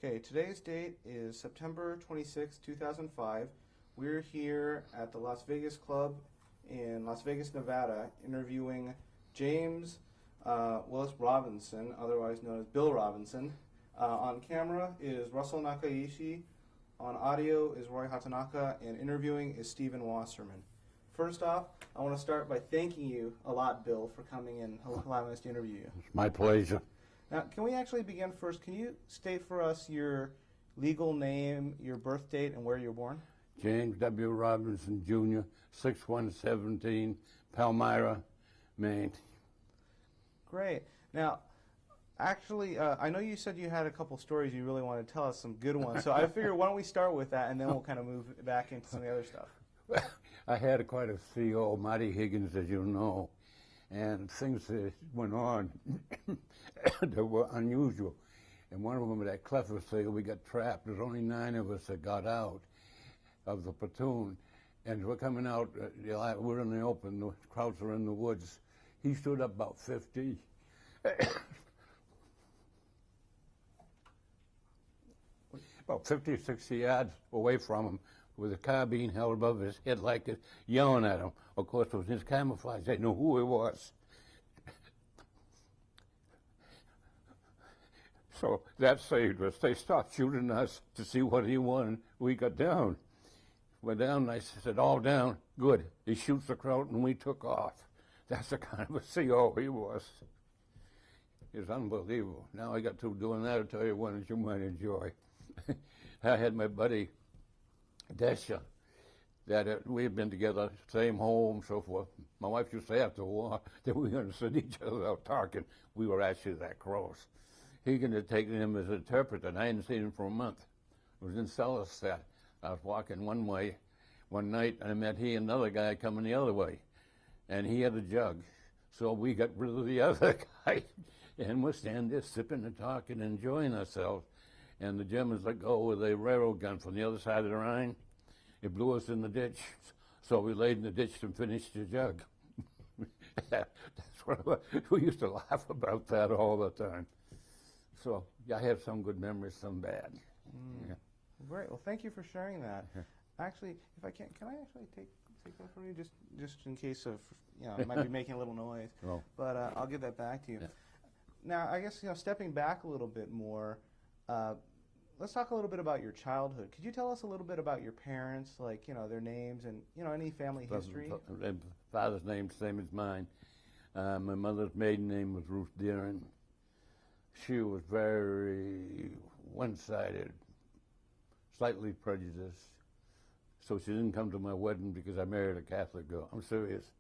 Okay, today's date is September 26, 2005. We're here at the Las Vegas Club in Las Vegas, Nevada, interviewing James Willis Robinson, otherwise known as Bill Robinson. On camera is Russell Nakaishi, on audio is Roy Hatanaka, and interviewing is Stephen Wasserman. First off, I want to start by thanking you a lot, Bill, for coming in and allowing us to interview you. It's my pleasure. Now, can we actually begin first? Can you state for us your legal name, your birth date, and where you were born? James W. Robinson, Jr., 6117, Palmyra, Maine. Great. Now, actually, I know you said you had a couple stories you really want to tell us, some good ones. So I figured, why don't we start with that, and then we'll kind of move back into some of the other stuff. Well, I had quite a CO, Marty Higgins, as you know, and things that went on that were unusual. And one of them, that Cleffer sale, we got trapped. There's only 9 of us that got out of the platoon. And we're coming out, we're in the open, the Krauts are in the woods. He stood up about 50. About 50 or 60 yards away from him, with a carbine held above his head like this, yelling at him. Of course, it was his camouflage. They knew who it was. So that saved us. They stopped shooting us to see what he wanted. We got down. We're down, and I said, all down. Good. He shoots the crowd, and we took off. That's the kind of a CO he was. It was unbelievable. Now I got to doing that. I'll tell you one that you might enjoy. I had my buddy, Desha, that we had been together, same home, so forth. My wife used to say after the war that we were going to sit each other out talking. We were actually that close. Higgins had taken him as an interpreter, and I hadn't seen him for a month. It was in Sellerstedt. I was walking one way one night, and I met he and another guy coming the other way, and he had a jug. So we got rid of the other guy, and we're standing there sipping and talking and enjoying ourselves. And the Germans let go with a railroad gun from the other side of the Rhine. It blew us in the ditch. So we laid in the ditch and finished the jug. That's what we used to laugh about that all the time. So I have some good memories, some bad. Yeah. Great. Well, thank you for sharing that. Actually, if I can I actually take that from you, just in case of, it might be making a little noise. Oh. But I'll give that back to you. Yeah. Now, I guess, stepping back a little bit more, let's talk a little bit about your childhood. Could you tell us a little bit about your parents, like, their names and, any family history? Father's name, same as mine. My mother's maiden name was Ruth Deering. She was very one-sided, slightly prejudiced. So she didn't come to my wedding because I married a Catholic girl. I'm serious.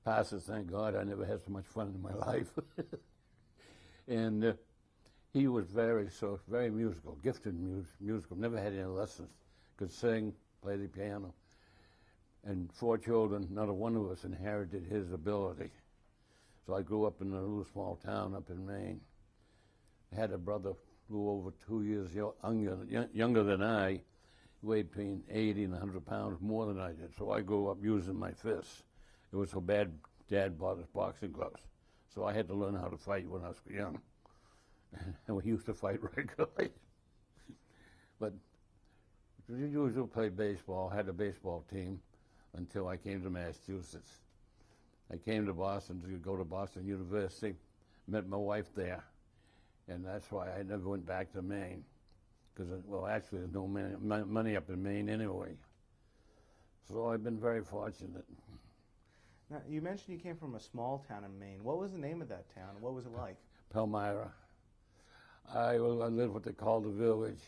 Pastors, thank God, I never had so much fun in my life. And he was very musical, gifted musical, never had any lessons, could sing, play the piano. And 4 children, not a one of us inherited his ability. So I grew up in a little small town up in Maine. I had a brother who over 2 years younger than I, weighed between 80 and 100 pounds more than I did. So I grew up using my fists. It was so bad, Dad bought us boxing gloves. So I had to learn how to fight when I was young. And we used to fight regularly. But we usually played baseball, had a baseball team until I came to Massachusetts. I came to Boston to go to Boston University, met my wife there, and that's why I never went back to Maine. Because, well, actually, there's no money up in Maine anyway. So I've been very fortunate. Now, you mentioned you came from a small town in Maine. What was the name of that town? What was it like? Palmyra. I lived what they call the village.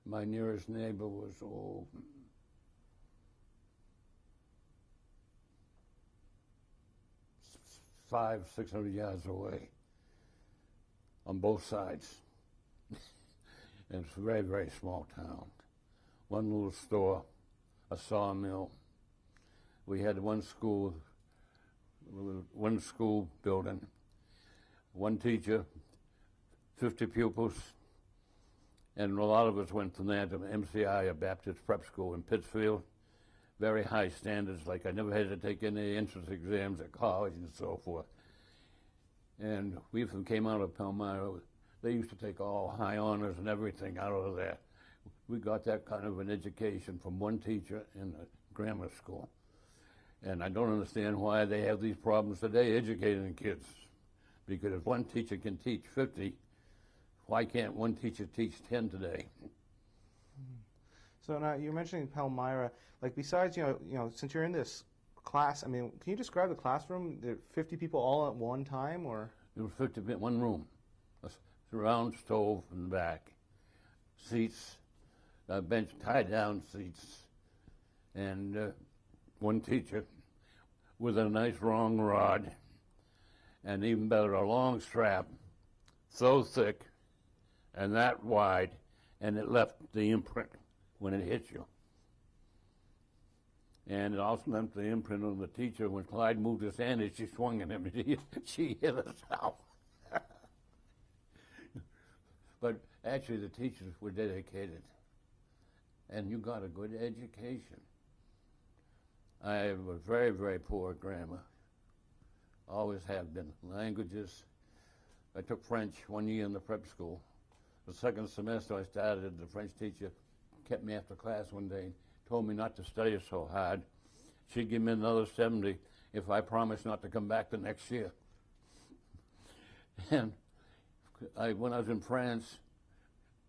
My nearest neighbor was 500-600 yards away on both sides. And it's a very, very small town. One little store, a sawmill. We had one school building, one teacher, 50 pupils, and a lot of us went from there to MCI, a Baptist prep school in Pittsfield. Very high standards, like I never had to take any entrance exams at college and so forth. And we came out of Palmyra. They used to take all high honors and everything out of there. We got that kind of an education from one teacher in a grammar school. And I don't understand why they have these problems today educating kids. Because if one teacher can teach 50, why can't one teacher teach 10 today? So now you're mentioning Palmyra. Like besides, since you're in this class, I mean, can you describe the classroom? There 50 people all at one time, or? There were 50 in one room, a round stove in the back, seats, a bench, tie-down seats, and one teacher with a nice long rod, and even better, a long strap, so thick and that wide, and it left the imprint when it hit you. And it also left the imprint on the teacher. When Clyde moved his hand, and she swung at him, she hit herself. But actually, the teachers were dedicated, and you got a good education. I was very, very poor at grammar. Always have been. Languages. I took French 1 year in the prep school. The second semester I started, the French teacher kept me after class one day and told me not to study so hard. She'd give me another 70 if I promised not to come back the next year. And when I was in France,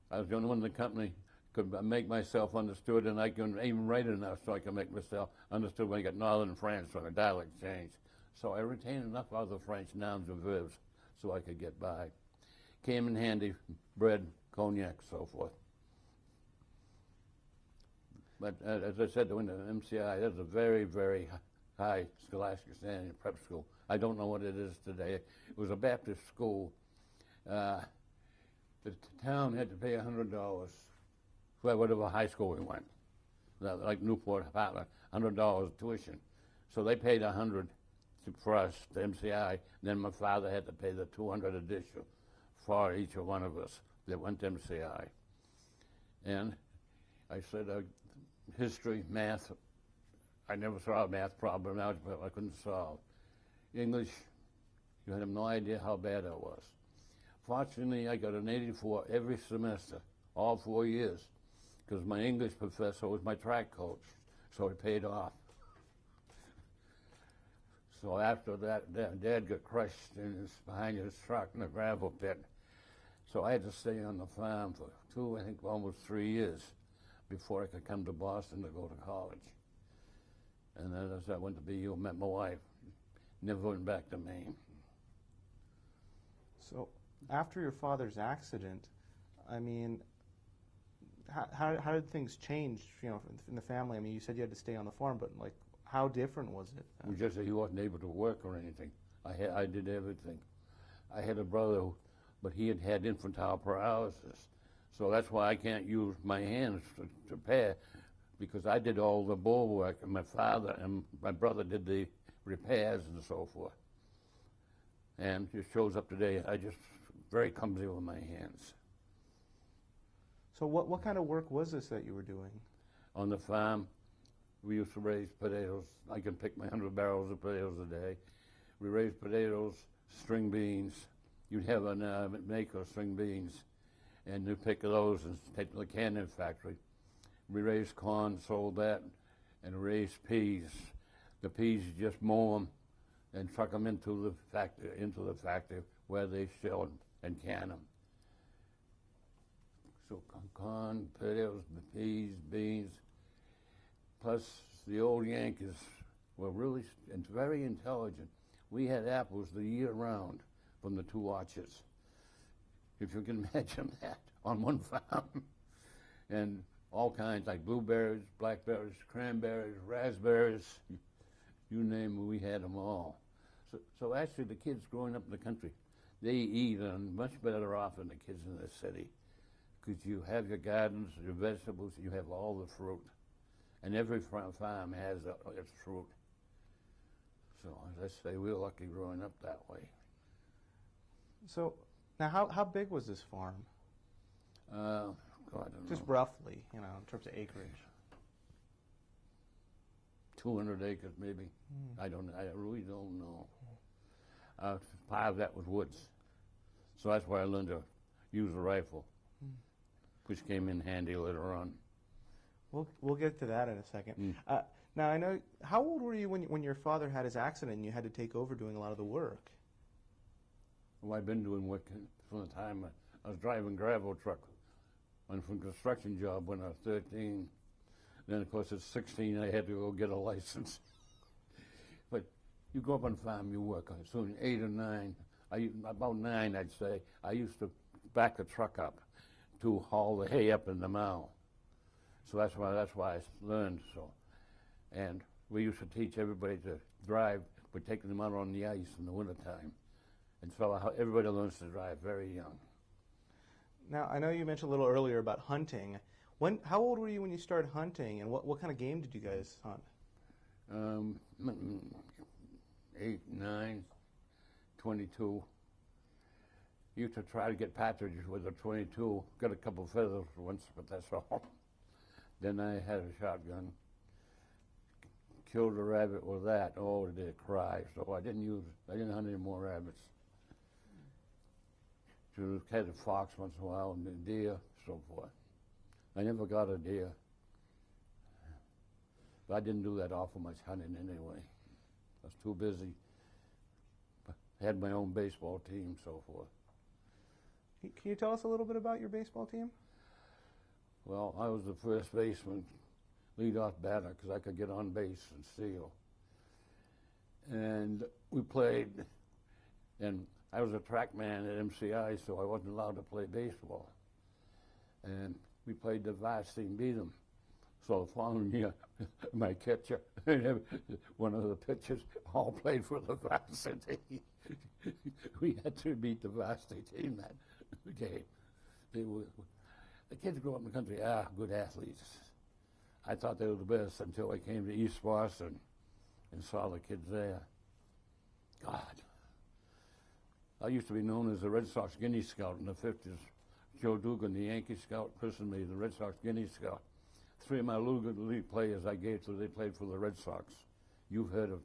I was the only one in the company could make myself understood, and I can even write enough so I can make myself understood when I got northern France when a dialect changed. So I retained enough of the French nouns and verbs so I could get by. Came in handy, bread, cognac, so forth. But as I said, when the MCI, that's a very, very high scholastic standing in prep school. I don't know what it is today. It was a Baptist school. The town had to pay $100 for whatever high school we went. Like Newport, $100 tuition. So they paid $100 for us, the MCI. Then my father had to pay the $200 additional for each one of us that went to MCI. And I said, history, math, I never saw a math problem, algebra I couldn't solve. English, you had no idea how bad I was. Fortunately, I got an 84 every semester, all 4 years, because my English professor was my track coach, so it paid off. So after that, Dad got crushed behind his truck in a gravel pit. So I had to stay on the farm for almost 3 years before I could come to Boston to go to college. And then as I went to BU, met my wife. Never went back to Maine. So after your father's accident, I mean, how did things change, in the family? I mean, you said you had to stay on the farm, but like, how different was it? It was just that he wasn't able to work or anything. I did everything. I had a brother, but he had infantile paralysis. So that's why I can't use my hands to repair, because I did all the bull work, and my father and my brother did the repairs and so forth. And it shows up today, I just very clumsy with my hands. So what kind of work was this that you were doing? On the farm, we used to raise potatoes. I can pick my 100 barrels of potatoes a day. We raised potatoes, string beans. You'd have a maker of string beans, and you pick those and take to the canning factory. We raised corn, sold that, and raised peas. The peas, you just mow them and truck them into the factory where they shell and can them. So corn, potatoes, peas, beans, plus the old Yankees were really very intelligent. We had apples the year round from the two orchards, if you can imagine that, on one farm. And all kinds, like blueberries, blackberries, cranberries, raspberries, you name it, we had them all. So actually the kids growing up in the country, they eat much better off than the kids in the city, because you have your gardens, your vegetables, you have all the fruit. And every farm has its fruit. So as I say, we were lucky growing up that way. So now how big was this farm? I don't know. Just roughly, in terms of acreage. 200 acres maybe. I really don't know. Part of that was woods. So that's where I learned to use a rifle, which came in handy later on. We'll get to that in a second. Now, I know, how old were you when your father had his accident and you had to take over doing a lot of the work? Well, I've been doing work from the time I was driving gravel truck. Went from construction job when I was 13. Then, of course, at 16, I had to go get a license. But you go up on a farm, you work. Soon 8 or 9, about 9, I'd say, I used to back the truck up to haul the hay up in the mow. So that's why I learned so. And we used to teach everybody to drive by taking them out on the ice in the wintertime. And so everybody learns to drive very young. Now, I know you mentioned a little earlier about hunting. How old were you when you started hunting, and what kind of game did you guys hunt? 8, 9, 22. Used to try to get partridges with a 22. Got a couple feathers once, but that's all. Then I had a shotgun. Killed a rabbit with that. Oh, did it cry? So I didn't hunt any more rabbits. So had a fox once in a while, and a deer, so forth. I never got a deer. But I didn't do that awful much hunting anyway. I was too busy. I had my own baseball team, so forth. Can you tell us a little bit about your baseball team? Well, I was the first baseman, leadoff batter, because I could get on base and steal. And we played, and I was a track man at MCI, so I wasn't allowed to play baseball. And we played the varsity and beat them. So the following year, my catcher and one of the pitchers all played for the varsity. We had to beat the varsity team that game. The kids grew up in the country are good athletes. I thought they were the best until I came to East Boston and saw the kids there. God. I used to be known as the Red Sox Guinea Scout in the 50s. Joe Dugan, the Yankee Scout, christened me the Red Sox Guinea Scout. 3 of my league players I gave to, they played for the Red Sox. You've heard of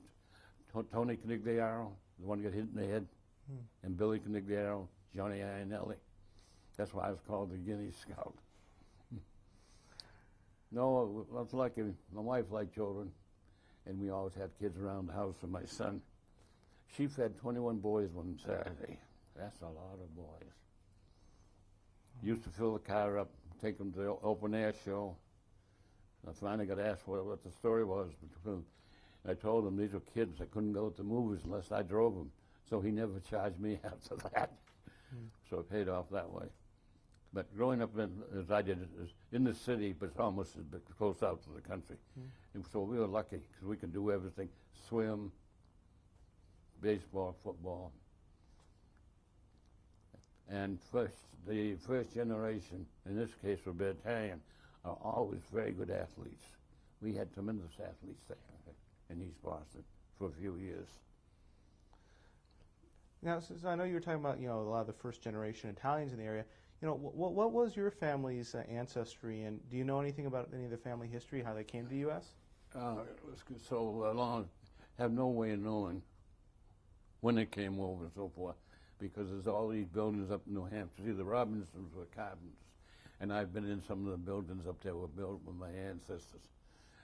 Tony Canigliaro, the one who got hit in the head, and Billy Canigliaro, Johnny Iannelli. That's why I was called the Guinea Scout. No, I was lucky. My wife liked children, and we always had kids around the house with my son. She fed 21 boys one Saturday. That's a lot of boys. Used to fill the car up, take them to the open air show. I finally got asked what the story was. I told him these were kids that couldn't go to the movies unless I drove them. So he never charged me after that. So it paid off that way. But growing up as I did, in the city, but almost a bit close out to the country. And so we were lucky because we could do everything: swim, baseball, football. And the first generation, in this case for battalion, are always very good athletes. We had tremendous athletes there in East Boston for a few years. Now, since I know you were talking about, a lot of the first generation Italians in the area, what was your family's ancestry, and do you know anything about any of the family history, how they came to the U.S.? It was so long, have no way of knowing when they came over and so forth, because there's all these buildings up in New Hampshire. See, the Robinsons were carpenters, and I've been in some of the buildings up there were built with my ancestors.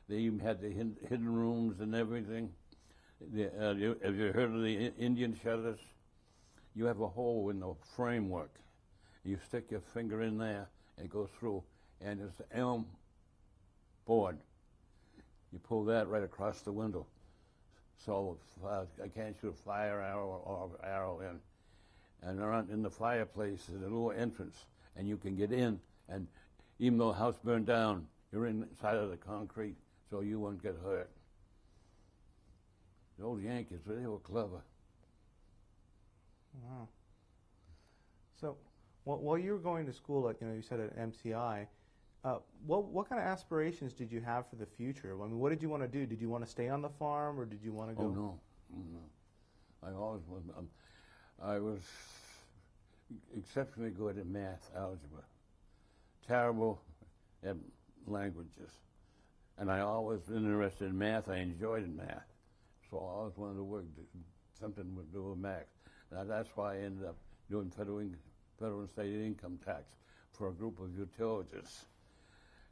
They even had the hidden rooms and everything. Have you heard of the Indian shutters? You have a hole in the framework. You stick your finger in there, it goes through, and it's an elm board. You pull that right across the window. So I can't shoot a fire arrow or arrow in. And around in the fireplace is a little entrance, and you can get in. And even though the house burned down, you're inside of the concrete, so you won't get hurt. The old Yankees, they were clever. Wow. So, while you were going to school, you said at MCI, what kind of aspirations did you have for the future? I mean, what did you want to do? Did you want to stay on the farm, or did you want to go? Oh, no. I always was. I was exceptionally good at math, algebra. Terrible at languages. And I always was interested in math. I enjoyed math. So I always wanted to work something to do with math. Now, that's why I ended up doing federal and state income tax for a group of utilities.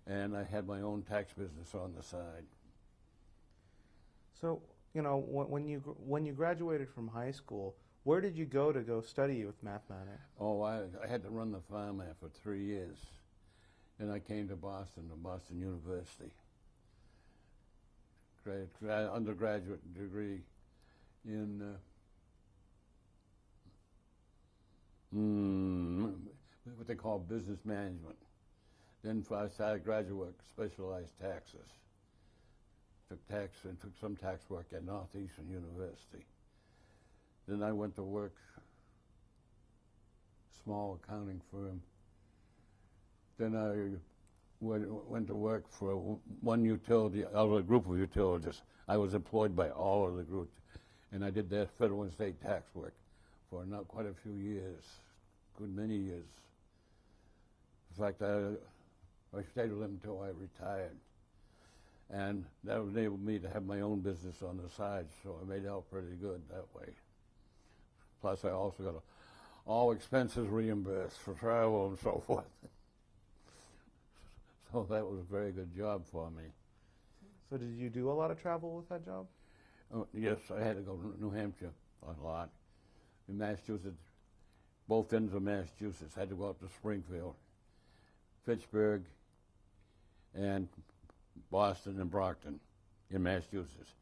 And I had my own tax business on the side. So, you know, when you graduated from high school, where did you go study with mathematics? Oh, I had to run the farm there for 3 years. Then I came to Boston University. Undergraduate degree in what they call business management. Then I started graduate work, specialized taxes. Took some tax work at Northeastern University. Then I went to work, small accounting firm. Then I went to work for one utility, out of a group of utilities. I was employed by all of the groups, and I did their federal and state tax work for not quite a few years, good many years. In fact, I stayed with them until I retired. And that enabled me to have my own business on the side, so I made out pretty good that way. Plus, I also got all expenses reimbursed for travel and so forth. So that was a very good job for me. So did you do a lot of travel with that job? Yes, I had to go to New Hampshire a lot. In Massachusetts, both ends of Massachusetts, I had to go up to Springfield, Fitchburg, and Boston and Brockton in Massachusetts,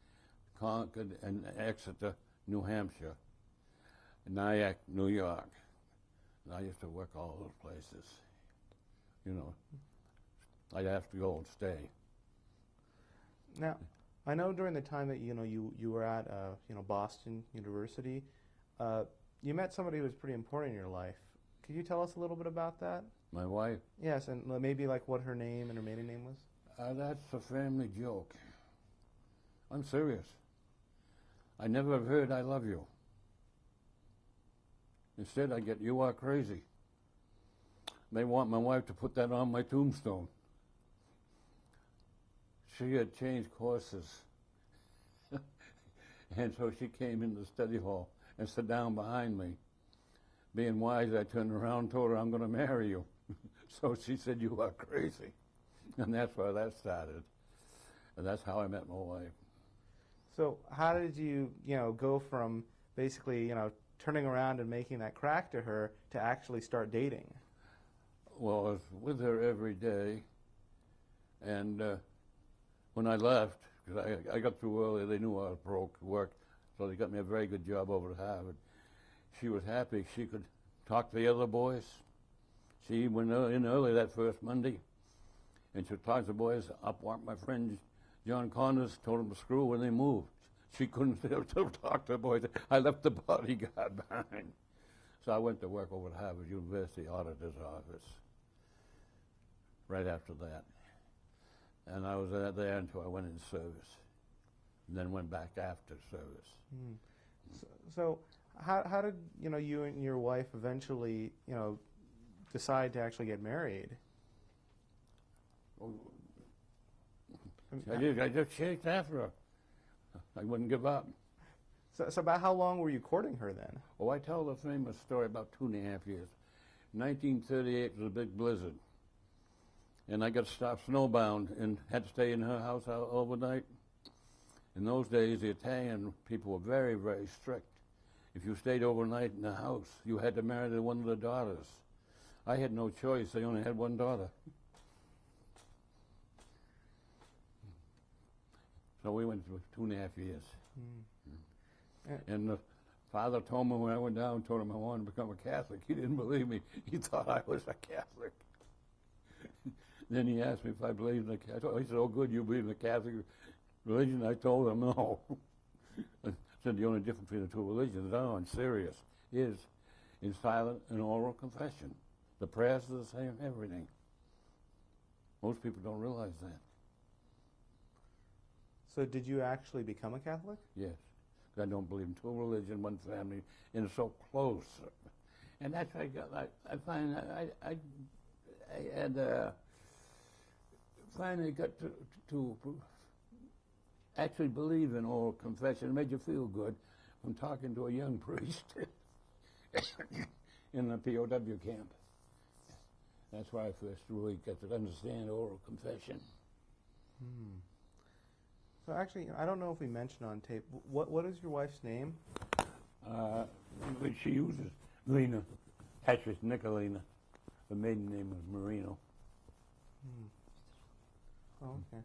Concord and Exeter, New Hampshire, Nyack, New York. And I used to work all those places. You know, I'd have to go and stay. Now, I know during the time that you were at Boston University, you met somebody who was pretty important in your life. Could you tell us a little bit about that? My wife? Yes, and maybe like what her name and her maiden name was? That's a family joke. I'm serious. I never have heard I love you. Instead, I get you are crazy. They want my wife to put that on my tombstone. She had changed courses. And so she came into the study hall and sat down behind me. Being wise, I turned around and told her, I'm going to marry you. So she said, you are crazy. And that's where that started. And that's how I met my wife. So how did you, go from basically, turning around and making that crack to her to actually start dating? Well, I was with her every day. And when I left, because I got through early, they knew I was broke, worked, so they got me a very good job over at Harvard. She was happy. She could talk to the other boys. She went in early that first Monday. And she talked to the boys. Up walked my friend John Connors, told him to screw when they moved. She couldn't still talk to the boys. I left the bodyguard behind. So I went to work over at Harvard University Auditor's Office right after that. And I was there until I went in service. And then went back after service. Mm. So how did you and your wife eventually decide to actually get married? I just chased after her. I wouldn't give up. So about how long were you courting her then? Oh, I tell the famous story about 2.5 years. 1938 was a big blizzard. And I got stopped snowbound and had to stay in her house overnight. In those days, the Italian people were very, very strict. If you stayed overnight in the house, you had to marry one of the daughters. I had no choice. They only had one daughter. So we went through 2.5 years. Mm. And the father told me when I went down, told him I wanted to become a Catholic. He didn't believe me. He thought I was a Catholic. Then he asked me if I believed in the Catholic. He said, oh, good, you believe in the Catholic religion? I told him no. I said the only difference between the two religions, no, I'm serious, is in silent and oral confession. The prayers are the same, everything. Most people don't realize that. So did you actually become a Catholic? Yes. I don't believe in two religion, one family, and it's so close. And that's what I find I had finally got to actually believe in oral confession. It made you feel good from talking to a young priest. in the POW camp. That's where I first really got to understand oral confession. So actually, I don't know if we mentioned on tape. What is your wife's name? Which she uses Lena, Patrice Nicolina. The maiden name was Marino. Oh, okay.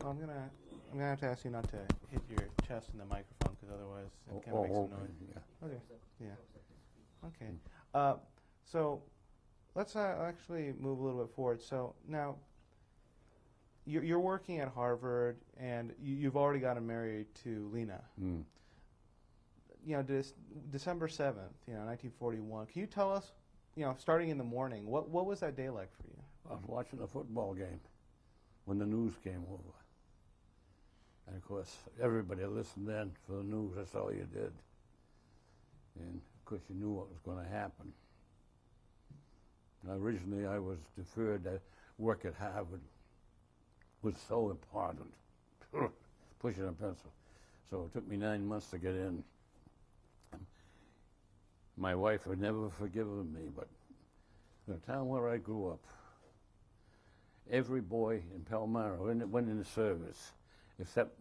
Well, I'm gonna have to ask you not to hit your chest in the microphone because otherwise it kind of makes a noise. Yeah. Okay. Yeah. Okay. So let's actually move a little bit forward. So now you're working at Harvard, and you've already gotten married to Lena. You know, December 7th, 1941. Can you tell us, starting in the morning, what was that day like for you? I was watching a football game when the news came over. And of course, everybody listened in for the news. That's all you did. And of course, you knew what was going to happen. Now, originally, I was deferred to work at Harvard. Was so important, pushing a pencil. So it took me 9 months to get in. My wife had never forgiven me, but in the town where I grew up, every boy in Palmyra went into service, except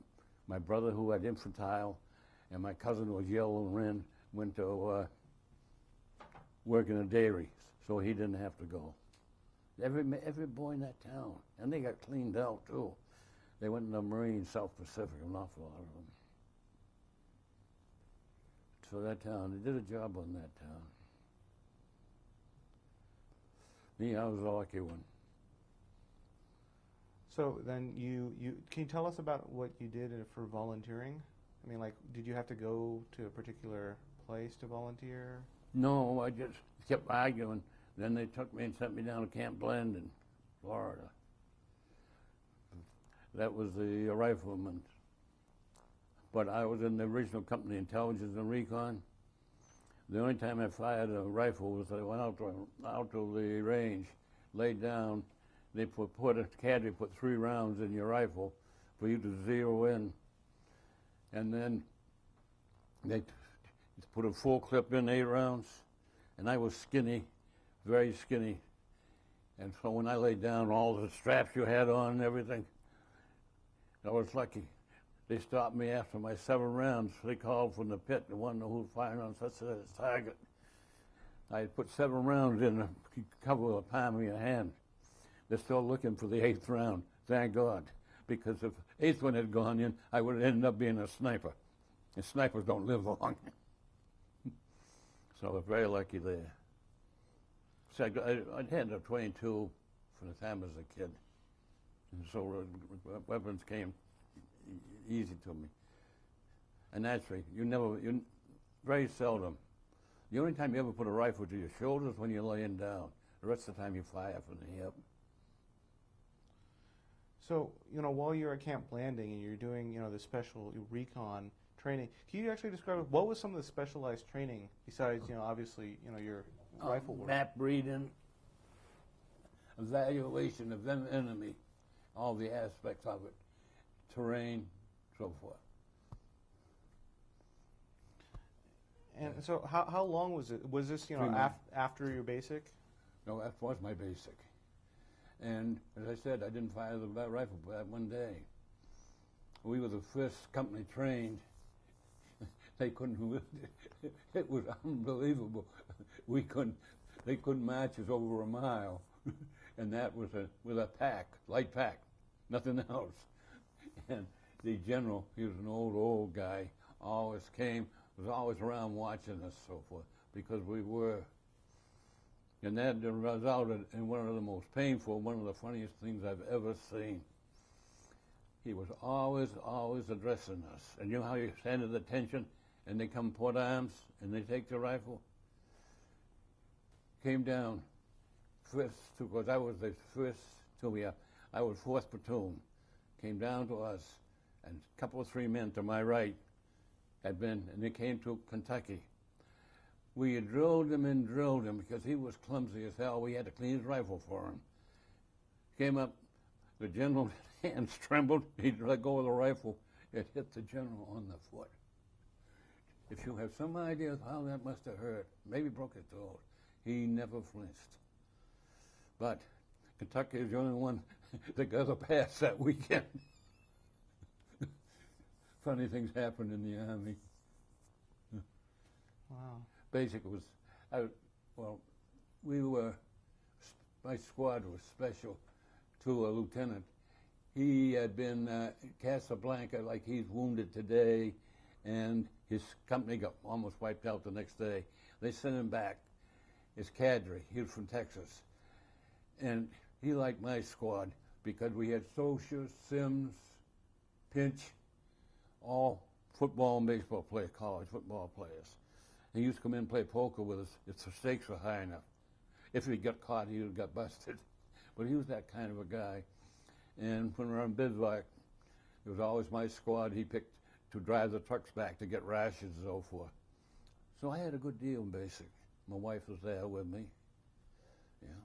my brother who had infantile, and my cousin who was yellow and red, went to work in a dairy, so he didn't have to go. Every boy in that town, and they got cleaned out too. They went in the Marine, South Pacific, an awful lot of them. So that town, they did a job on that town. Me, I was the lucky one. So then can you tell us about what you did for volunteering? I mean, like, did you have to go to a particular place to volunteer? No, I just kept arguing. Then they took me and sent me down to Camp Blandon, Florida. That was the rifleman. But I was in the original company, Intelligence and Recon. The only time I fired a rifle was I went out to the range, laid down. They put a cadre put 3 rounds in your rifle for you to zero in, and then they put a full clip in 8 rounds, and I was skinny. Very skinny, and so when I laid down, all the straps you had on and everything, I was lucky. They stopped me after my 7 rounds. They called from the pit and wanted to know who was firing on such a target. I had put 7 rounds in the cover with a palm of your hand. They're still looking for the 8th round, thank God, because if the 8th one had gone in, I would have ended up being a sniper, and snipers don't live long. So I was very lucky there. So I'd had a 22 from the time I was a kid, and so weapons came easy to me. And naturally, you very seldom. The only time you ever put a rifle to your shoulder is when you're laying down. The rest of the time you fire from the hip. So, while you're at Camp Blanding and you're doing, the special recon training, can you actually describe what was some of the specialized training besides, obviously, your rifle work? Map reading, evaluation of the enemy, all the aspects of it, terrain, so forth. And so how long was it? Was this, after your basic? No, that was my basic. And as I said, I didn't fire the rifle for that one day. We were the first company trained. They couldn't, it was unbelievable. They couldn't march us over a mile. And that was with a pack, light pack, nothing else. And the general, he was an old guy, always was always around watching us, so forth, because we were. And that resulted in one of the most painful, one of the funniest things I've ever seen. He was always addressing us. And you know how you stand at attention and they come put arms and they take the rifle? Came down first, because I was the first to be up. I was 4th platoon. Came down to us, and a couple of 3 men to my right had been, and they came to Kentucky. We had drilled him because he was clumsy as hell. We had to clean his rifle for him. Came up, the general's hands trembled. He'd let go of the rifle. It hit the general on the foot. If you have some idea of how that must have hurt, maybe broke his throat. He never flinched. But Kentucky is the only one that got a pass that weekend. Funny things happen in the Army. Wow. Basic was, my squad was special to a lieutenant. He had been Casablanca, like he's wounded today, and his company got almost wiped out the next day. They sent him back. His cadre, he was from Texas. And he liked my squad because we had Socia, Sims, Pinch, all football and baseball players, college football players. He used to come in and play poker with us if the stakes were high enough. If he got caught, he would have got busted. But he was that kind of a guy. And when we were on bivouac, it was always my squad he picked to drive the trucks back to get rations and so forth. So I had a good deal in basic. My wife was there with me. Yeah.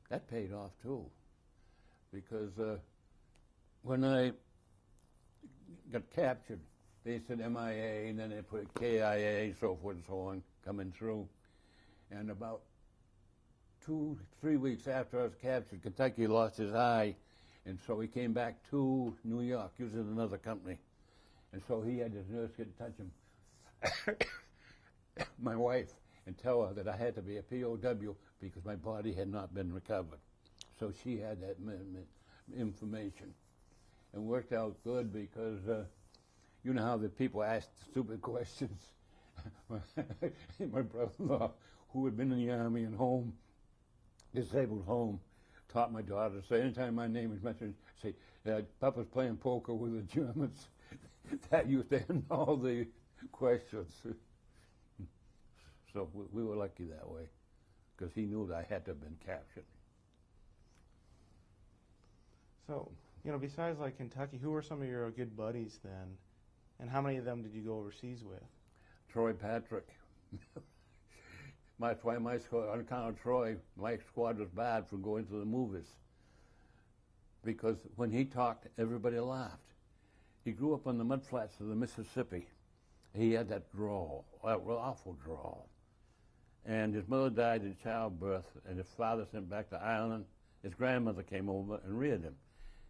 That paid off too. Because when I got captured, they said MIA, and then they put KIA, so forth and so on, coming through. And about 2-3 weeks after I was captured, Kentucky lost his eye, and so he came back to New York using another company. And so he had his nurse get in touch with my wife and tell her that I had to be a POW because my body had not been recovered. So she had that information. And worked out good because you know how the people ask stupid questions. My brother-in-law, who had been in the Army and home, disabled home, taught my daughter to say, anytime my name is mentioned, say, Papa's playing poker with the Germans. That used to end all the questions. So we were lucky that way, because he knew that I had to have been captured. So, you know, besides like Kentucky, who were some of your good buddies then? And how many of them did you go overseas with? Troy Patrick. My squad, on account of Troy, my squad was bad for going to the movies. Because when he talked, everybody laughed. He grew up on the mudflats of the Mississippi. He had that drawl, that awful drawl. And his mother died in childbirth, and his father sent back to Ireland. His grandmother came over and reared him.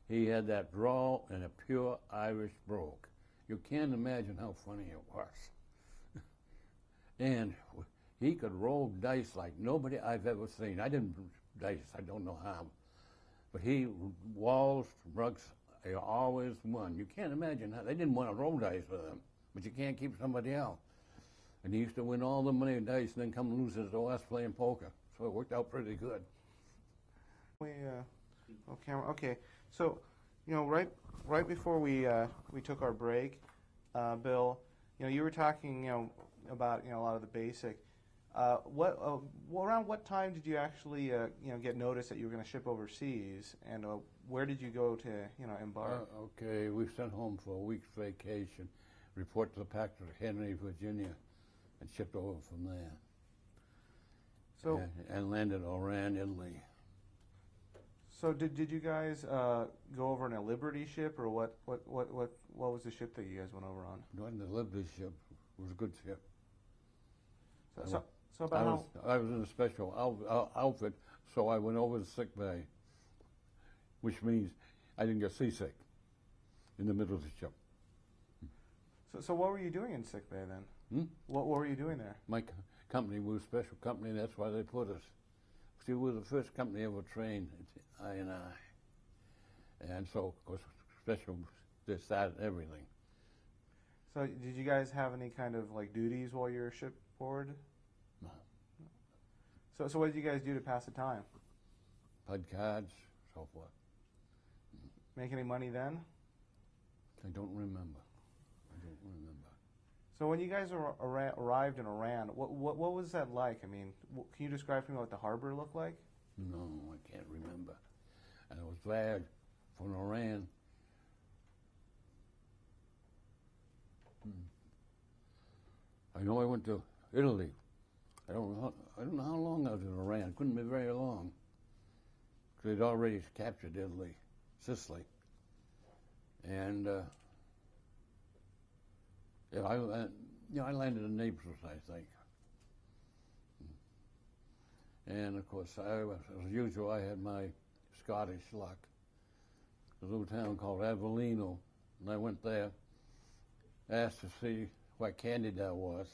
He had that drawl and a pure Irish brogue. You can't imagine how funny it was. And he could roll dice like nobody I've ever seen. I didn't dice, I don't know how. But he, walls, rugs, they always won. You can't imagine how, they didn't want to roll dice with him, but you can't keep somebody out. And he used to win all the money in dice and then come lose his OS playing poker. So it worked out pretty good. Okay. So, you know, right before we took our break, Bill, you know, you were talking, you know, about, you know, a lot of the basic. Around what time did you actually, you know, get notice that you were going to ship overseas, and where did you go to, you know, embark? Okay, we sent home for a week's vacation, report to the Pact of Henry, Virginia, and shipped over from there. So and landed Orphan, Italy. So did you guys go over in a Liberty ship, or what was the ship that you guys went over on? It wasn't a Liberty ship. It was a good ship. So about I was in a special outfit, so I went over the sick bay, which means I didn't get seasick in the middle of the ship. So what were you doing in sick bay then? What were you doing there? My company was a special company, and that's why they put us. See, we were the first company ever trained, I&I. And so, of course, special, they started everything. So did you guys have any kind of like duties while you were shipboard? No. So what did you guys do to pass the time? Played cards, so forth. Make any money then? I don't remember. So when you guys arrived in Iran, what was that like? I mean, can you describe to me what the harbor looked like? No, I can't remember. And I was glad from Iran. I know I went to Italy. I don't know how long I was in Iran. Couldn't be very long, because they'd already captured Italy, Sicily, and I landed in Naples, I think. And of course, as usual, I had my Scottish luck. There's a little town called Avellino, and I went there, asked to see what candy that was,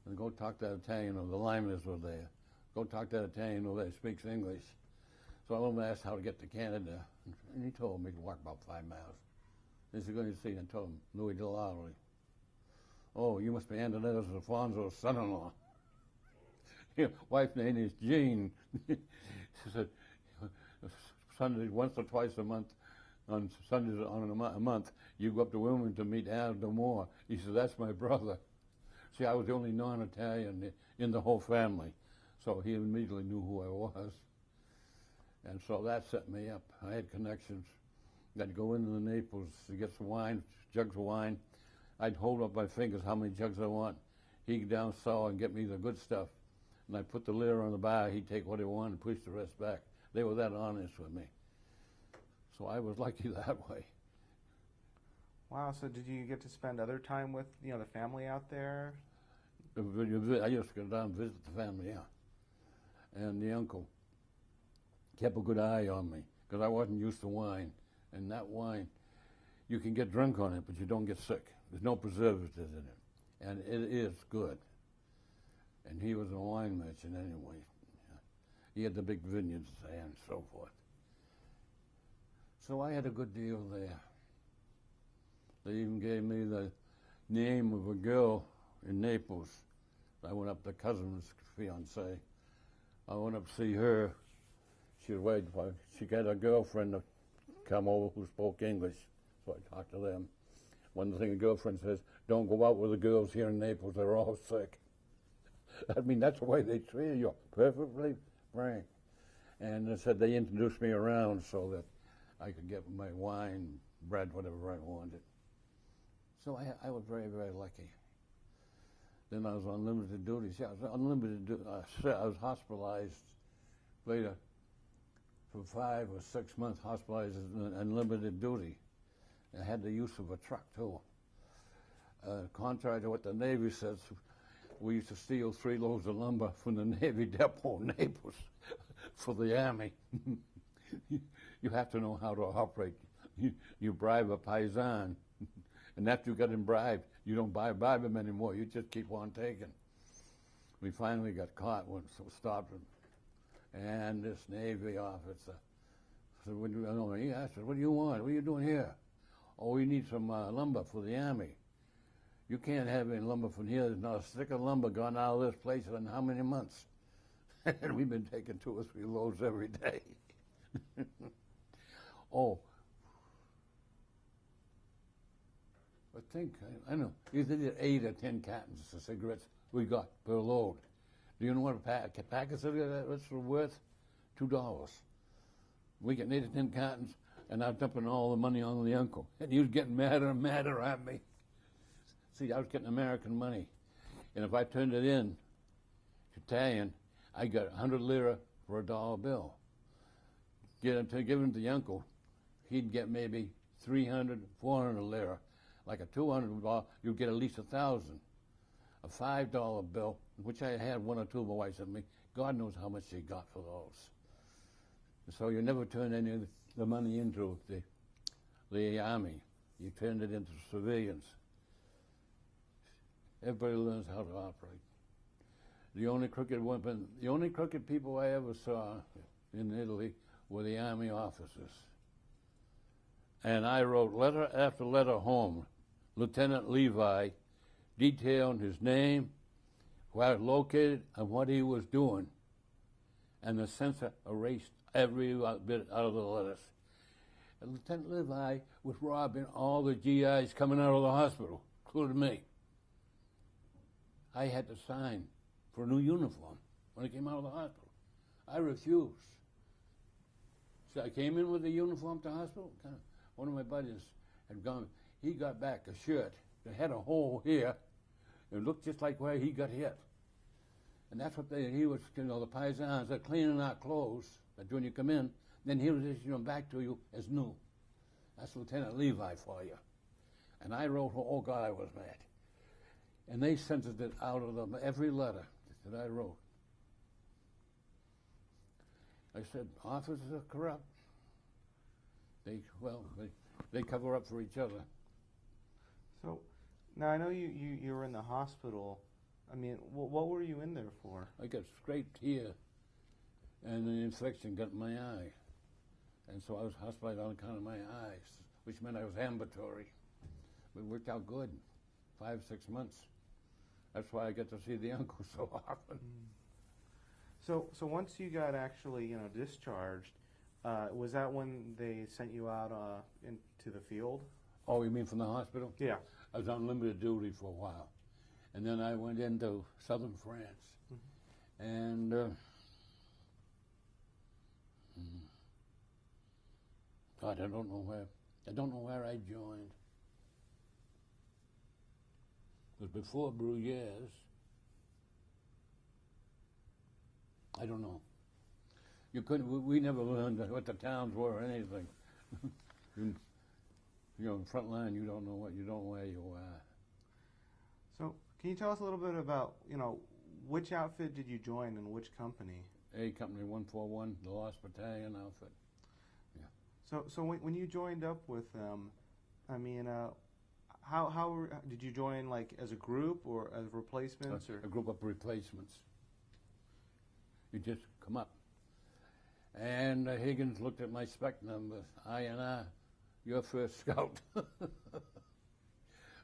and go talk to that Italian, or the linemen were there. Go talk to that Italian over there, speaks English. So I went and asked how to get to Canada, and he told me to walk about 5 miles. He said, going to see, and I told him, Louis de Lowry. Oh, you must be Antonetta's Alfonso's son-in-law. Your wife's name is Jean. She said, Sunday, once or twice a month, on Sundays on a month, you go up to Wilmington to meet Aldo Moore. He said, that's my brother. See, I was the only non-Italian in the whole family, so he immediately knew who I was. And so that set me up. I had connections. I'd go into the Naples to get some wine, jugs of wine. I'd hold up my fingers how many jugs I want. He'd go down saw and get me the good stuff. And I'd put the lid on the bar. He'd take what he wanted and push the rest back. They were that honest with me. So I was lucky that way. Wow. So did you get to spend other time with, the family out there? I used to go down and visit the family, yeah. And the uncle kept a good eye on me because I wasn't used to wine. And that wine, you can get drunk on it, but you don't get sick. There's no preservatives in it. And it is good. And he was a wine merchant anyway. He had the big vineyards and so forth. So I had a good deal there. They even gave me the name of a girl in Naples. I went up to cousin's fiancée. I went up to see her. She was waiting for, she got a girlfriend to come over who spoke English. So I talked to them. One thing a girlfriend says, don't go out with the girls here in Naples, they're all sick. I mean, that's the way they treat you, perfectly frank. And they said they introduced me around so that I could get my wine, bread, whatever I wanted. So I was very, very lucky. Then I was on limited duty. See, I was on limited duty. I was hospitalized later for 5 or 6 months, hospitalized and limited duty. I had the use of a truck, too. Contrary to what the Navy says, we used to steal 3 loads of lumber from the Navy depot in Naples for the Army. You have to know how to operate. You bribe a paisan, and after you get him bribed, you don't bribe him anymore. You just keep on taking. We finally got caught once, so we stopped him. And this Navy officer said, he asked us, what do you want? What are you doing here? Oh, we need some lumber for the Army. You can't have any lumber from here. There's not a stick of lumber gone out of this place in how many months? And we've been taking 2 or 3 loads every day. Oh, I know, either did 8 or 10 cartons of cigarettes we got per load. Do you know what a pack of cigarettes were worth? $2. We get 8 or 10 cartons, and I'm dumping all the money on the uncle. And he was getting madder and madder at me. See, I was getting American money. And if I turned it in to Italian, I got 100 lira for a dollar bill. Give it to the uncle, he'd get maybe 300, 400 lira. Like a $200, you'd get at least 1,000. A $5 bill, which I had 1 or 2 of my wives sent me, God knows how much they got for those. So you never turn any of the money into the Army. You turned it into civilians. Everybody learns how to operate. The only crooked people I ever saw in Italy were the Army officers. And I wrote letter after letter home, Lieutenant Levi, detailing his name, where he was located, and what he was doing. And the censor erased every bit out of the letters. And Lieutenant Levi was robbing all the GIs coming out of the hospital, including me. I had to sign for a new uniform when I came out of the hospital. I refused. So I came in with a uniform to the hospital. One of my buddies had gone, he got back a shirt that had a hole here. It looked just like where he got hit. And that's what he was, the paisans are cleaning our clothes, but when you come in, then he was issuing them back to you as new. That's Lieutenant Levi for you. And I wrote, oh God, I was mad. And they censored it out of them, every letter that I wrote. I said, officers are corrupt. They cover up for each other. So, now I know you were in the hospital. I mean, what were you in there for? I got scraped here, and an infection got in my eye. And so I was hospitalized on account of my eyes, which meant I was ambulatory. But it worked out good, 5, 6 months. That's why I get to see the uncle so often. So once you got actually, discharged, was that when they sent you out into the field? Oh, you mean from the hospital? Yeah. I was on limited duty for a while. And then I went into southern France. And God, I don't know where I joined. It was before Bruyères. I don't know. We never learned what the towns were or anything. In front line, you don't know where you are. So, can you tell us a little bit about, which outfit did you join and which company? A Company 141, the Lost Battalion outfit. Yeah. So when you joined up with them, I mean, how did you join, like, as a group or as replacements? A group of replacements. You just come up. And Higgins looked at my spec number, INR, your first scout.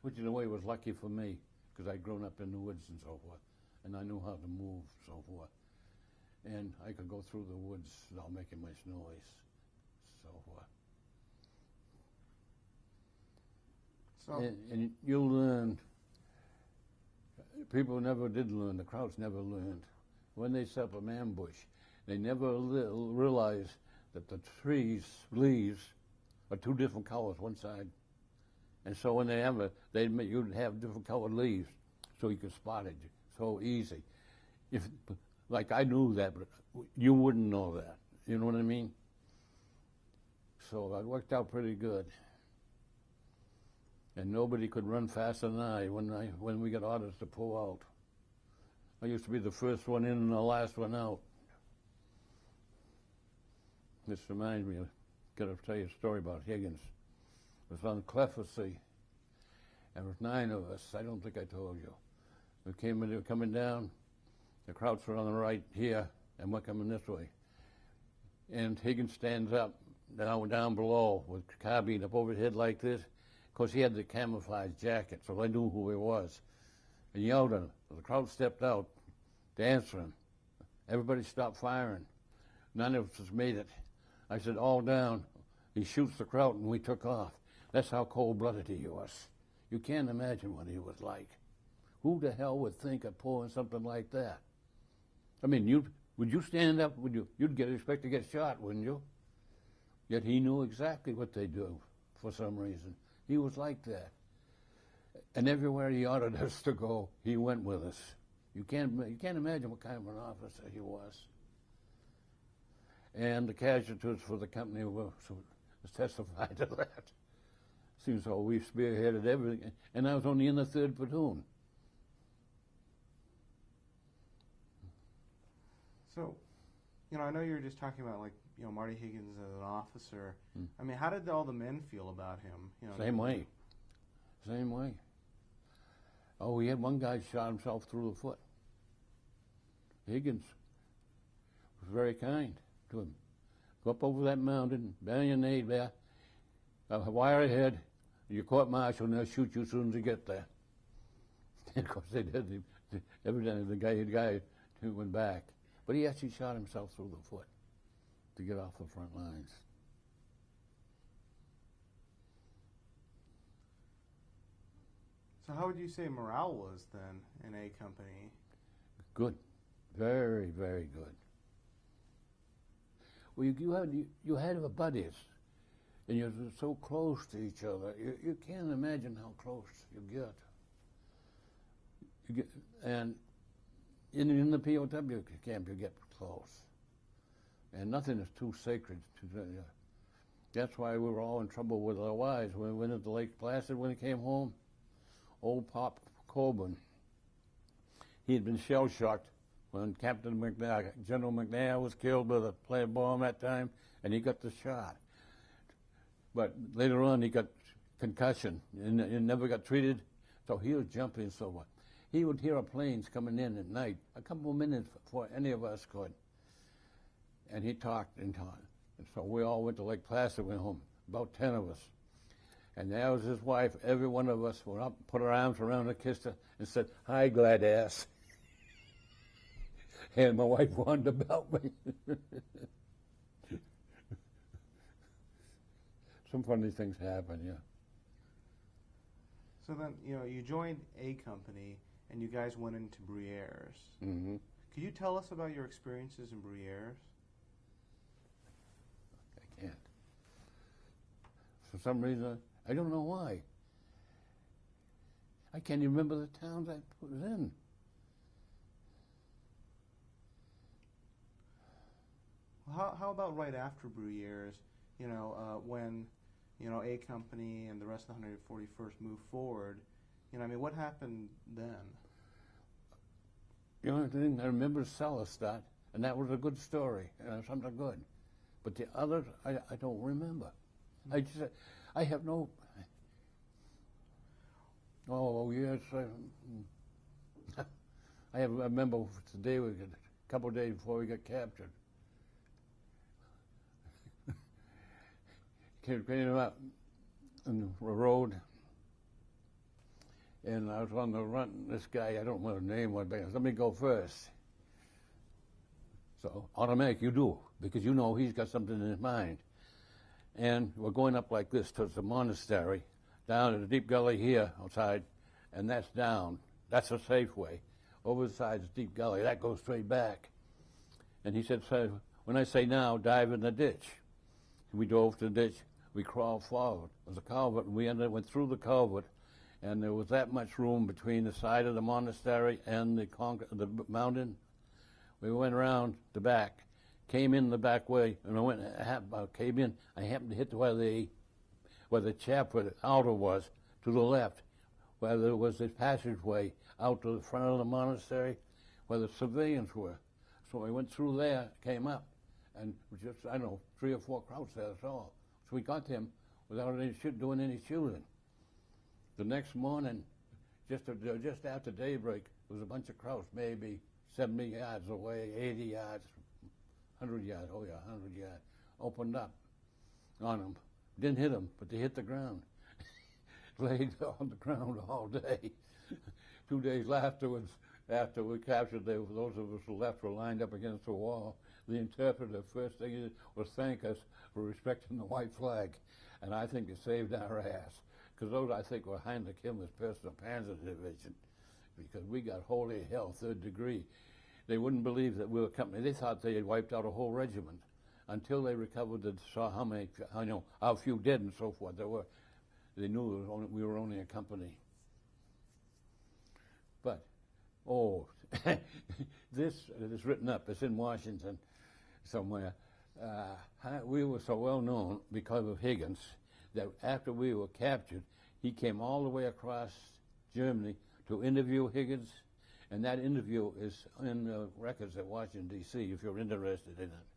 Which in a way was lucky for me, because I'd grown up in the woods and so forth, and I knew how to move, so forth. And I could go through the woods without making much noise, so forth. And you learn, people never did learn, the Krauts never learned. When they set up an ambush, they never realized that the trees, leaves, are 2 different colors, one side. And so when you'd have different colored leaves, so you could spot it so easy. Like I knew that, but you wouldn't know that. You know what I mean? So it worked out pretty good. And nobody could run faster than I when we got orders to pull out. I used to be the first one in and the last one out. This reminds me, I've got to tell you a story about Higgins. It was on Clefacy. There was 9 of us. I don't think I told you. We were coming down. The Krauts were on the right here, and we're coming this way. And Higgins stands up down below with carbine up overhead like this. Of course, he had the camouflage jacket, so I knew who he was. And yelled at him. The Kraut stepped out to answer him. Everybody stopped firing. None of us made it. I said, all down. He shoots the Kraut, and we took off. That's how cold-blooded he was. You can't imagine what he was like. Who the hell would think of pulling something like that? I mean, would you stand up? You'd expect to get shot, wouldn't you? Yet he knew exactly what they do for some reason. He was like that. And everywhere he ordered us to go, he went with us. You can't imagine what kind of an officer he was. And the casualties for the company were testified to that. Seems like we spearheaded everything, and I was only in the 3rd platoon. So, I know you were just talking about, like, Marty Higgins as an officer. I mean, how did all the men feel about him? Same way. Oh, we had one guy shot himself through the foot. Higgins was very kind to him. Go up over that mountain, bayonet there, wire ahead, your court-martial, and they'll shoot you as soon as you get there. And of course they did. Evidently the guy went back. But he actually shot himself through the foot to get off the front lines. So how would you say morale was then in A Company? Good. Very, very good. Well, you had buddies, and you're so close to each other. You can't imagine how close you get. And in the POW camp, you get close. And nothing is too sacred to do. That's why we were all in trouble with our wives. When we went into Lake Placid, when he came home, old Pop Colburn, he had been shell-shocked when Captain McNair, General McNair was killed with a player bomb that time, and he got the shot. But later on, he got concussion and never got treated, so he was jumping so much. He would hear planes coming in at night, a couple of minutes before any of us could. And he talked and talked. And so we all went to Lake Placid, went home, about 10 of us. And there was his wife. Every one of us went up, put our arms around her, kissed her, and said, "Hi, glad ass." And my wife wanted to belt me. Some funny things happen, yeah. So then, you joined A Company, and you guys went into Bruyères. Mm-hmm. Could you tell us about your experiences in Bruyères? I can't. For some reason, I don't know why. I can't even remember the towns I was in. How about right after Bruyères, when, A Company and the rest of the 141st moved forward, what happened then? The only thing I remember is Sallerstadt, and that was a good story, something good. But the others, I don't remember. I have no. Oh yes, I remember today a couple of days before we got captured. Came up on the road, and I was on the run. This guy, I don't know his name, but let me go first. So automatic, you do, because you know he's got something in his mind. And we're going up like this towards the monastery, down in the deep gully here outside, and that's down. That's a safe way. Over the side is deep gully. That goes straight back. And he said, "So when I say now, dive in the ditch." And we dove to the ditch. We crawled forward. There's a culvert, and we went through the culvert, and there was that much room between the side of the monastery and the mountain. We went around the back, came in the back way, and I came in. I happened to hit where the chap where the altar was, to the left, where there was this passageway out to the front of the monastery, where the civilians were. So I went through there, came up, and just, 3 or 4 Krauts there, that's all. So we got them without doing any shooting. The next morning, just after daybreak, there was a bunch of Krauts, maybe 70 yards away, 80 yards, 100 yards, 100 yards, opened up on them. Didn't hit them, but they hit the ground. Laid on the ground all day. 2 days afterwards, after we captured them, those of us who left were lined up against the wall. The interpreter, first thing he did was thank us for respecting the white flag. And I think it saved our ass. Because those, I think, were Heinrich Himmler's personal Panzer Division. Because we got holy hell, 3rd degree. They wouldn't believe that we were company. They thought they had wiped out a whole regiment until they recovered and saw how few dead and so forth there were. They knew we were only a company. But, this is written up. It's in Washington somewhere. We were so well known because of Higgins that after we were captured, he came all the way across Germany to interview Higgins, and that interview is in the records at Washington, D.C., if you're interested in it.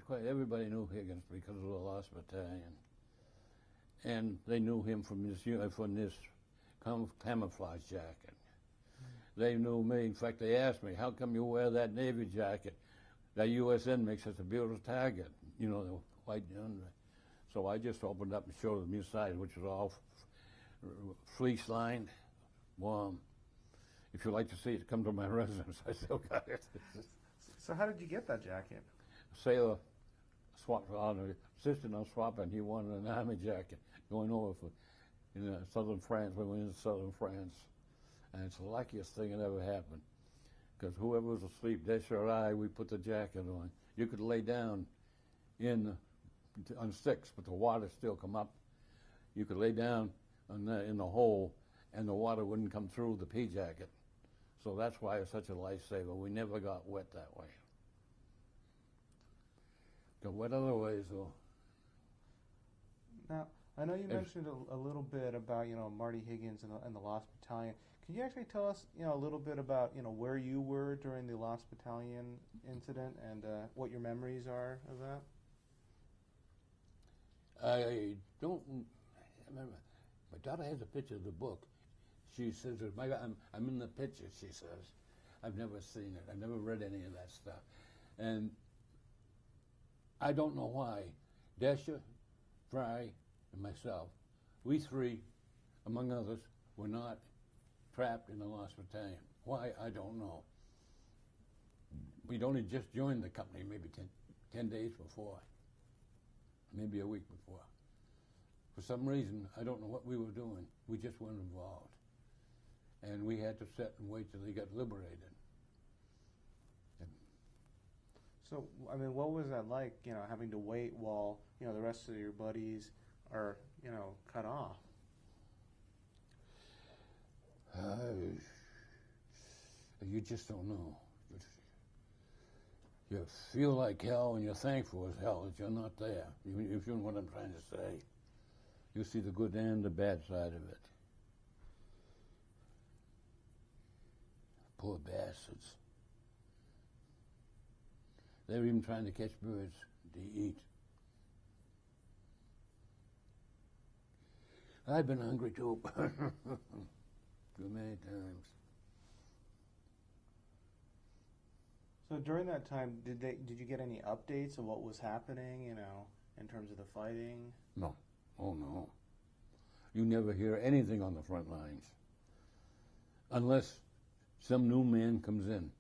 Quite everybody knew Higgins because of the Lost Battalion. And they knew him from this camouflage jacket. They knew me. In fact, they asked me, "How come you wear that Navy jacket? That USN makes us a beautiful target." The white under. So I just opened up and showed them inside, which was all fleece lined, warm. If you'd like to see it, come to my residence. I still got it. So how did you get that jacket? Sailor swapped on an assistant on swapping. He wanted an army jacket going over for southern France. We went into southern France, and it's the luckiest thing that ever happened. Because whoever was asleep, Desh or I, we put the jacket on. You could lay down on sticks, but the water still come up. You could lay down in the hole, and the water wouldn't come through the pea jacket. So that's why it's such a lifesaver. We never got wet that way. Got wet other ways, though. Now, I know you mentioned a little bit about, Marty Higgins and the Lost Battalion. Can you actually tell us, a little bit about, where you were during the Lost Battalion incident and what your memories are of that? I don't remember. My daughter has a picture of the book. She says, I'm in the picture, she says. I've never seen it. I've never read any of that stuff. And I don't know why. Dasher, Fry, and myself, we three, among others, were not trapped in the Lost Battalion. Why, I don't know. We'd only just joined the company maybe 10 days before, maybe a week before. For some reason, I don't know what we were doing. We just weren't involved. And we had to sit and wait till they got liberated. So, I mean, what was that like, having to wait while, the rest of your buddies are, cut off? You just don't know. You feel like hell and you're thankful as hell that you're not there. If you know what I'm trying to say. You see the good and the bad side of it. Poor bastards. They're even trying to catch birds to eat. I've been hungry too. Too many times. So during that time, did you get any updates of what was happening, in terms of the fighting? No. Oh no. You never hear anything on the front lines. Unless some new man comes in.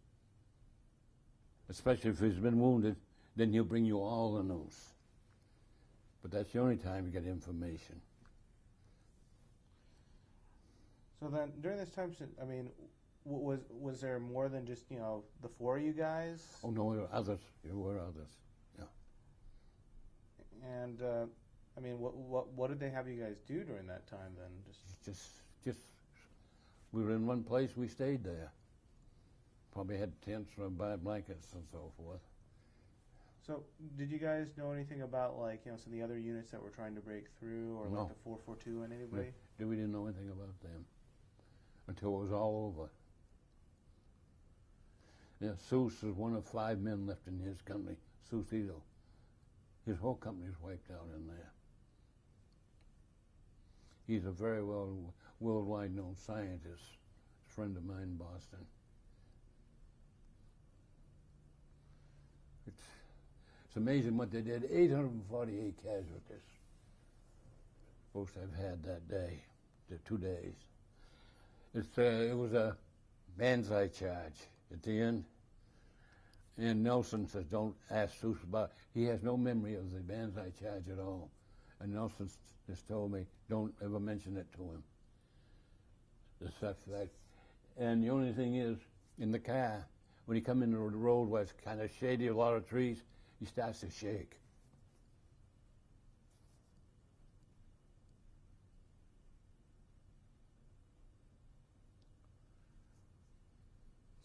Especially if he's been wounded, then he'll bring you all the news. But that's the only time you get information. So then, during this time, I mean, was there more than just, the four of you guys? Oh no, there were others. There were others. Yeah. And I mean, what did they have you guys do during that time then? Just we were in one place. We stayed there. Probably had tents or blankets and so forth. So, did you guys know anything about, like, some of the other units that were trying to break through, or No. like the 442 and anybody? We didn't know anything about them until it was all over. Yeah, Seuss is one of 5 men left in his company, Seuss Italy. His whole company was wiped out in there. He's a very worldwide known scientist, a friend of mine in Boston. It's amazing what they did. 848 casualties. Most I've had that day, the 2 days. It was a banzai charge at the end. And Nelson says, don't ask Seuss about it. He has no memory of the banzai charge at all. And Nelson just told me, don't ever mention it to him. The stuff that. And the only thing is, in the car, when you come into the road where it's kind of shady, a lot of trees, he starts to shake.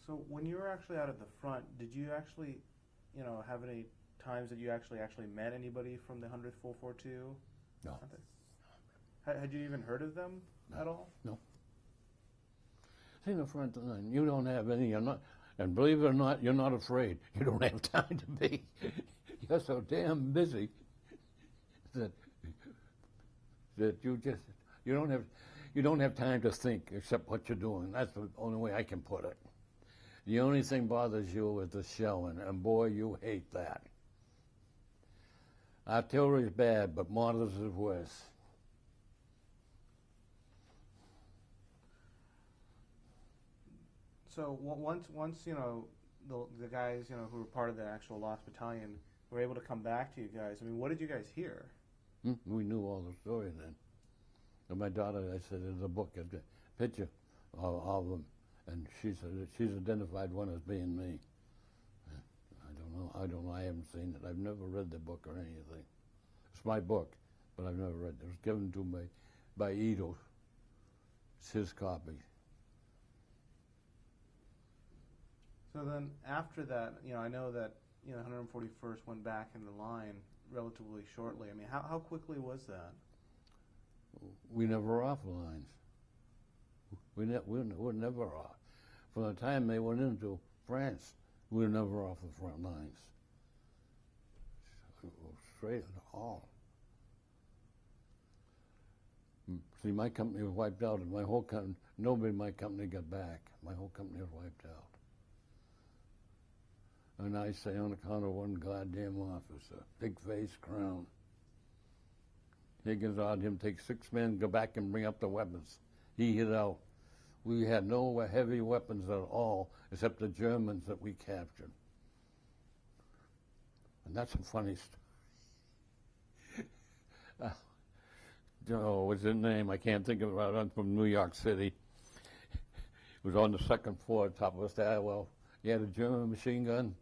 So when you were actually out at the front, did you actually, have any times that you actually met anybody from the 100th 442? No. Had you even heard of them at all? No. See, the front line, you don't have any, you're not, and believe it or not, you're not afraid. You don't have time to be. You're so damn busy that you don't have time to think except what you're doing. That's the only way I can put it. The only thing bothers you is the shelling, and boy, you hate that. Artillery is bad, but mortars is worse. So once the guys who were part of the actual Lost Battalion were able to come back to you guys, I mean, what did you guys hear? We knew all the story then. And my daughter, I said, there's a book, a picture of them, and she said she's identified one as being me. I don't know. I haven't seen it. I've never read the book or anything. It's my book, but I've never read it. It was given to me by Edo. It's his copy. So then after that, I know that 141st went back in the line relatively shortly. I mean, how quickly was that? we never were off the lines. We're never off. From the time they went into France, we were never off the front lines. Straight in the hall. See, my company was wiped out, and my whole company, nobody in my company got back. My whole company was wiped out. And I say on account of one goddamn officer, big face, crown. Higgins ordered him to take 6 men, go back and bring up the weapons. He hid out. We had no heavy weapons at all, except the Germans that we captured. And that's a funny story. Oh, what's his name? I can't think of it. I'm from New York City. It was on the second floor, top of the stairwell. He had a German machine gun.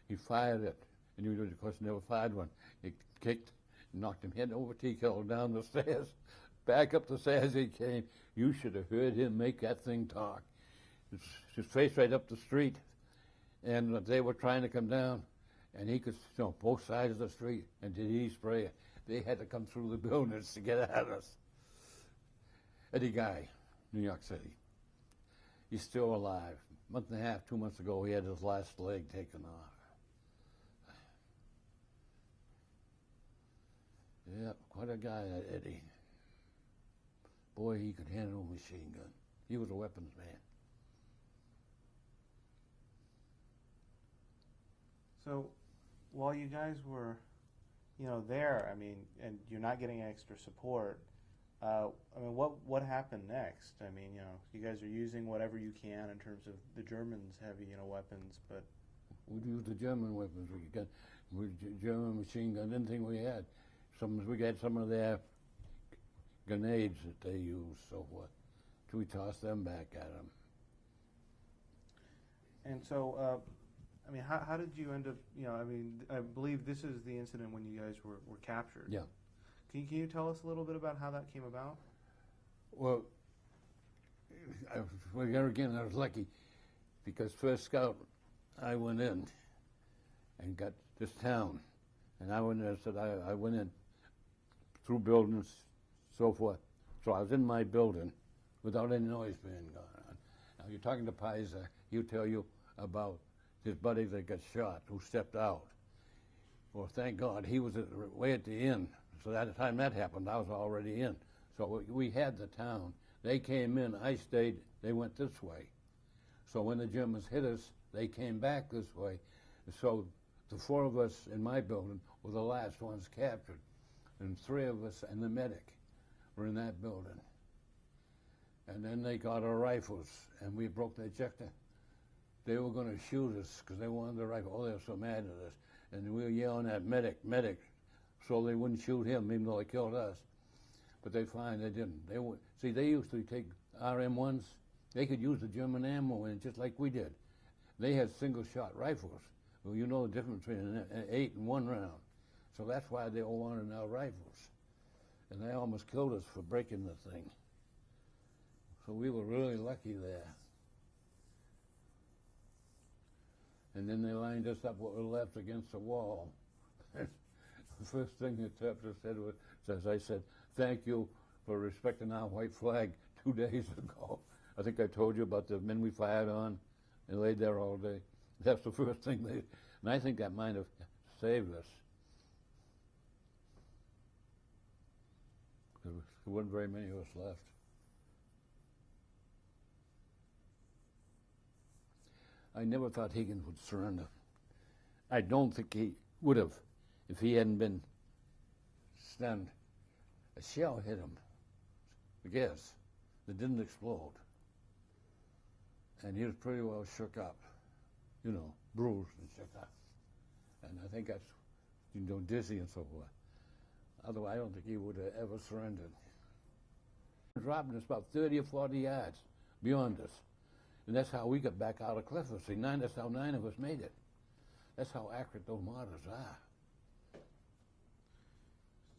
He fired it, and he, of course, never fired one. He kicked, knocked him head over tea-kettle down the stairs. Back up the stairs he came. You should have heard him make that thing talk. His face right up the street, and they were trying to come down, and he could, both sides of the street, and did he spray it? They had to come through the buildings to get at us. Eddie Guy, New York City. He's still alive. A month and a half, 2 months ago, he had his last leg taken off. Yeah, quite a guy, that Eddie. Boy, he could handle a machine gun. He was a weapons man. So, while you guys were, there, and you're not getting extra support, what happened next? You guys are using whatever you can in terms of the Germans' heavy, weapons, but... We'd use the German weapons we got. German machine gun, anything we had. We got some of their grenades that they used, so forth. So we tossed them back at them. And so, how did you end up, I believe this is the incident when you guys were captured. Yeah. Can you tell us a little bit about how that came about? Well, again, I was lucky because first scout, I went in and got this town. And I went in and said, I went in through buildings, so forth. So I was in my building without any noise being going on. Now, you're talking to Pizer, he'll tell you about his buddy that got shot, who stepped out. Well, thank God, he was way at the end. So by the time that happened, I was already in. So we had the town. They came in, I stayed, they went this way. So when the Germans hit us, they came back this way. So the 4 of us in my building were the last ones captured. And 3 of us and the medic were in that building. And then they got our rifles, and we broke the ejector. They were going to shoot us because they wanted the rifle. Oh, they were so mad at us. And we were yelling at medic, so they wouldn't shoot him, even though they killed us. But they didn't. They used to take RM1s. They could use the German ammo in just like we did. They had single-shot rifles. Well, you know the difference between an 8 and 1 round. So that's why they all wanted our rifles. And they almost killed us for breaking the thing. So we were really lucky there. And then they lined us up what was left against the wall. The first thing the interpreter said was, as I said, thank you for respecting our white flag 2 days ago. I think I told you about the men we fired on. They laid there all day. That's the first thing and I think that might have saved us. There weren't very many of us left. I never thought Higgins would surrender. I don't think he would have if he hadn't been stunned. A shell hit him, I guess. It didn't explode. And he was pretty well shook up, bruised and shook up. And I think that's, dizzy and so forth. Otherwise, I don't think he would have ever surrendered. Dropping us about 30 or 40 yards beyond us. And that's how we got back out of cliff. See, that's how 9 of us made it. That's how accurate those mortars are.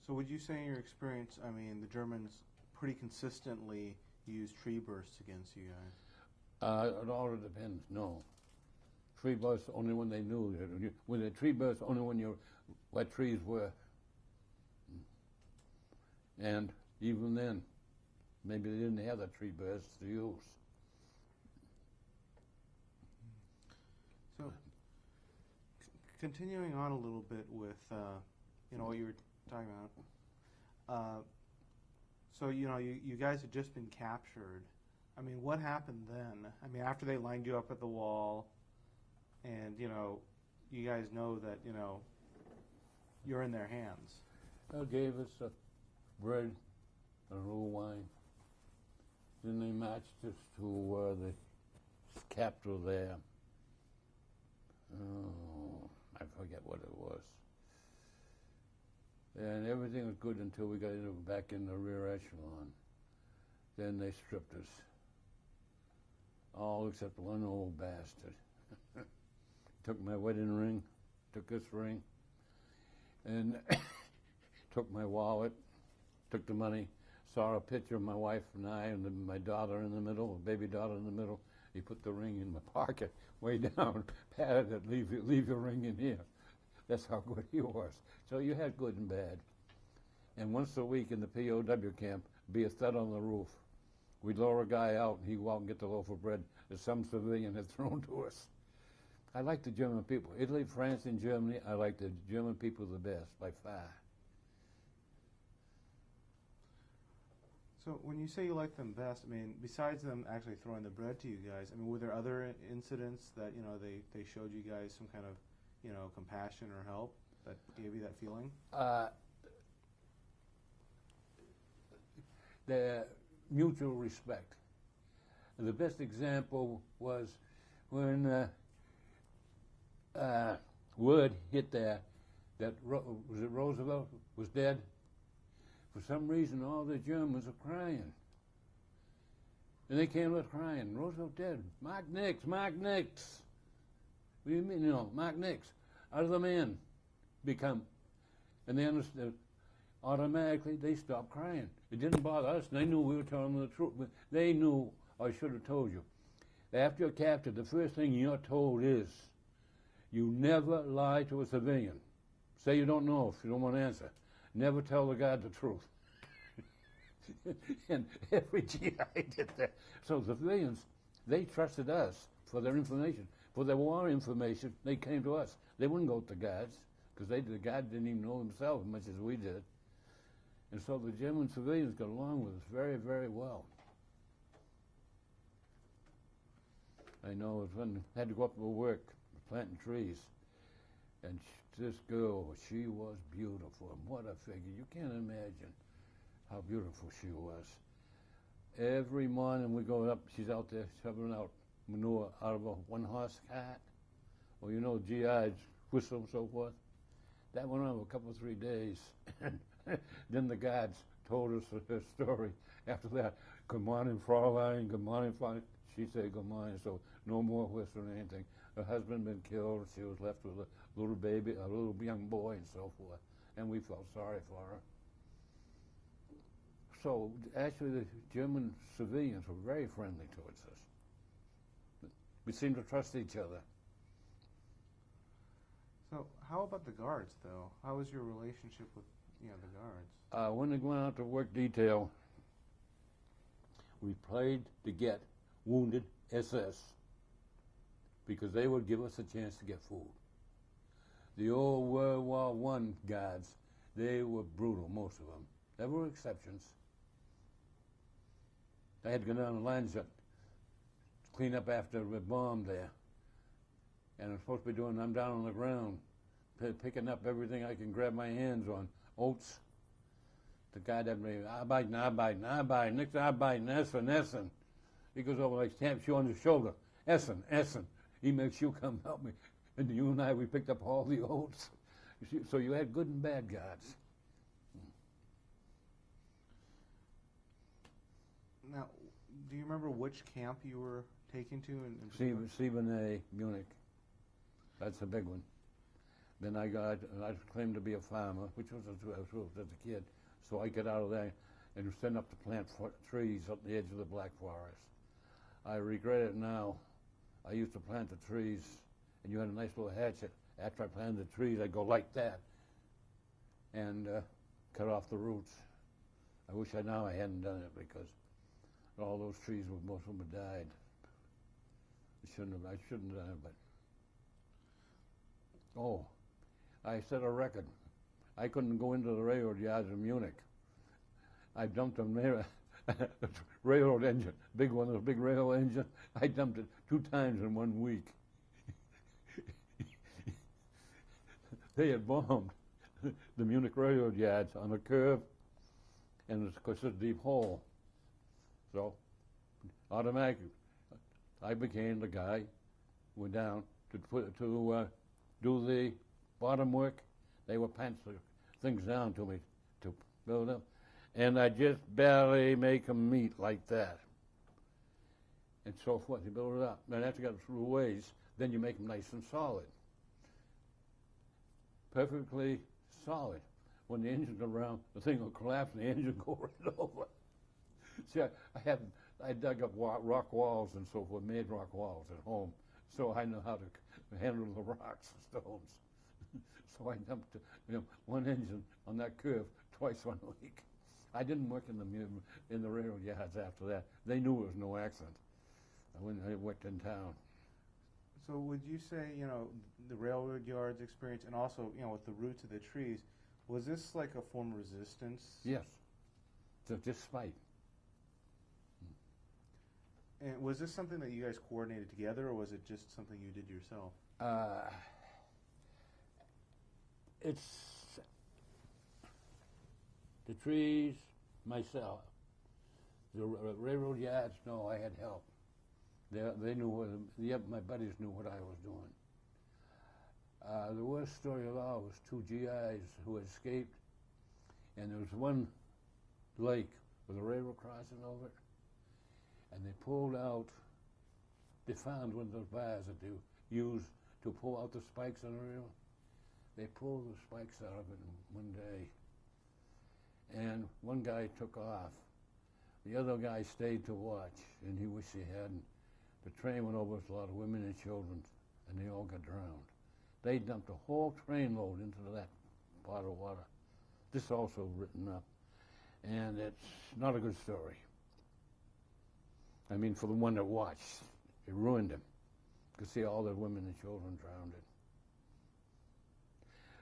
So would you say in your experience, the Germans pretty consistently use tree bursts against you guys? It all depends, no. Tree bursts only when they knew. When the tree bursts, only when where trees were. And even then, maybe they didn't have the tree birds to use. So, continuing on a little bit with, what you were talking about. So, you guys had just been captured. I mean, what happened then? I mean, after they lined you up at the wall, and, you guys know that, you're in their hands. They gave us bread and a little wine. Then they marched us to the capital there. Oh, I forget what it was. And everything was good until we got back in the rear echelon. Then they stripped us. All except one old bastard. Took my wedding ring, took this ring, and took my wallet, took the money, saw a picture of my wife and I and my daughter in the middle, a baby daughter in the middle. He put the ring in my pocket, way down, patted it, leave your ring in here. That's how good he was. So you had good and bad. And once a week in the POW camp, be a stud on the roof. We'd lower a guy out and he'd go out and get the loaf of bread that some civilian had thrown to us. I like the German people. Italy, France, and Germany, I like the German people the best, by far. So when you say you like them best, I mean, besides them actually throwing the bread to you guys, I mean, were there other incidents that, they showed you guys some kind of, compassion or help that gave you that feeling? The mutual respect. And the best example was when word hit there that was it Roosevelt was dead. For some reason, all the Germans are crying. And they came up crying, Roosevelt dead. Mark Nix, Mark Nix. What do you mean, Mark Nix? Out of the man become. And they understood. Automatically, they stopped crying. It didn't bother us. They knew we were telling them the truth. They knew, I should have told you. After you're captured, the first thing you're told is, you never lie to a civilian. Say you don't know if you don't want to answer. Never tell the guard the truth. And every GI did that. So the civilians, they trusted us for their information. For their war information, they came to us. They wouldn't go to the guards, because the guards didn't even know themselves as much as we did. And so the German civilians got along with us very, very well. I know it was when I had to go up to work, planting trees. And this girl, she was beautiful. And what a figure. You can't imagine how beautiful she was. Every morning we go up, she's out there shoveling out manure out of a one-horse cart. Well, GIs whistle and so forth. That went on for a couple, 3 days. Then the guards told us her story. After that, good morning, Fraulein, good morning, Fraulein. She said good morning, so no more whistling or anything. Her husband had been killed. She was left with a little baby, a little young boy, and so forth. And we felt sorry for her. So actually, the German civilians were very friendly towards us. We seemed to trust each other. So how about the guards, though? How was your relationship with, the guards? When they went out to work detail, we played to get wounded SS because they would give us a chance to get food. The old World War I guards, they were brutal, most of them. There were exceptions. I had to go down the lines to clean up after a bomb there. And I'm supposed to be doing, I'm down on the ground, picking up everything I can grab my hands on. Oats. The guy that made, Arbeiten, next Arbeiten, Essen. He goes over like taps you on the shoulder. Essen. He makes you come help me. And you and I, we picked up all the oats. So you had good and bad guards. Now, do you remember which camp you were taken to? In 7A, Munich. That's a big one. Then I claimed to be a farmer, which was as a kid. So I get out of there and was sent up to plant trees up the edge of the Black Forest. I regret it now. I used to plant the trees, and you had a nice little hatchet. After I planted the trees, I'd go like that and cut off the roots. I wish I hadn't done it because all those trees, most of them had died. I shouldn't have done it, but I set a record. I couldn't go into the railroad yards in Munich. I dumped a railroad engine, big railroad engine. I dumped it 2 times in 1 week. They had bombed the Munich railroad yards on a curve, and of course it's a deep hole. So automatically, I became the guy went down to do the bottom work. They were pantsing things down to me to build up, and I just barely make them meet like that, and so forth. You build it up, and after you got it through ways, then you make them nice and solid, perfectly solid. When the engine's around, the thing will collapse, and the engine will go right over. See, I dug up rock walls and so forth, made rock walls at home, so I know how to handle the rocks and stones. So I dumped 1 engine on that curve twice 1 week. I didn't work in the railroad yards after that. They knew it was no accident. I worked in town. So would you say, the railroad yards experience, and also, with the roots of the trees, was this like a form of resistance? Yes. So just spite. And was this something that you guys coordinated together, or was it just something you did yourself? It's the trees, myself. The railroad yards, no, I had help. They knew my buddies knew what I was doing. The worst story of all was 2 GIs who had escaped, and there was one lake with a railroad crossing over it, and they pulled out, they found one of those bars that they used to pull out the spikes on the rail. They pulled the spikes out of it in 1 day, and one guy took off. The other guy stayed to watch, and he wished he hadn't. The train went over with a lot of women and children, and they all got drowned. They dumped a whole trainload into that pot of water. This is also written up, and it's not a good story. I mean, for the one that watched, it ruined him. You could see all the women and children drowned.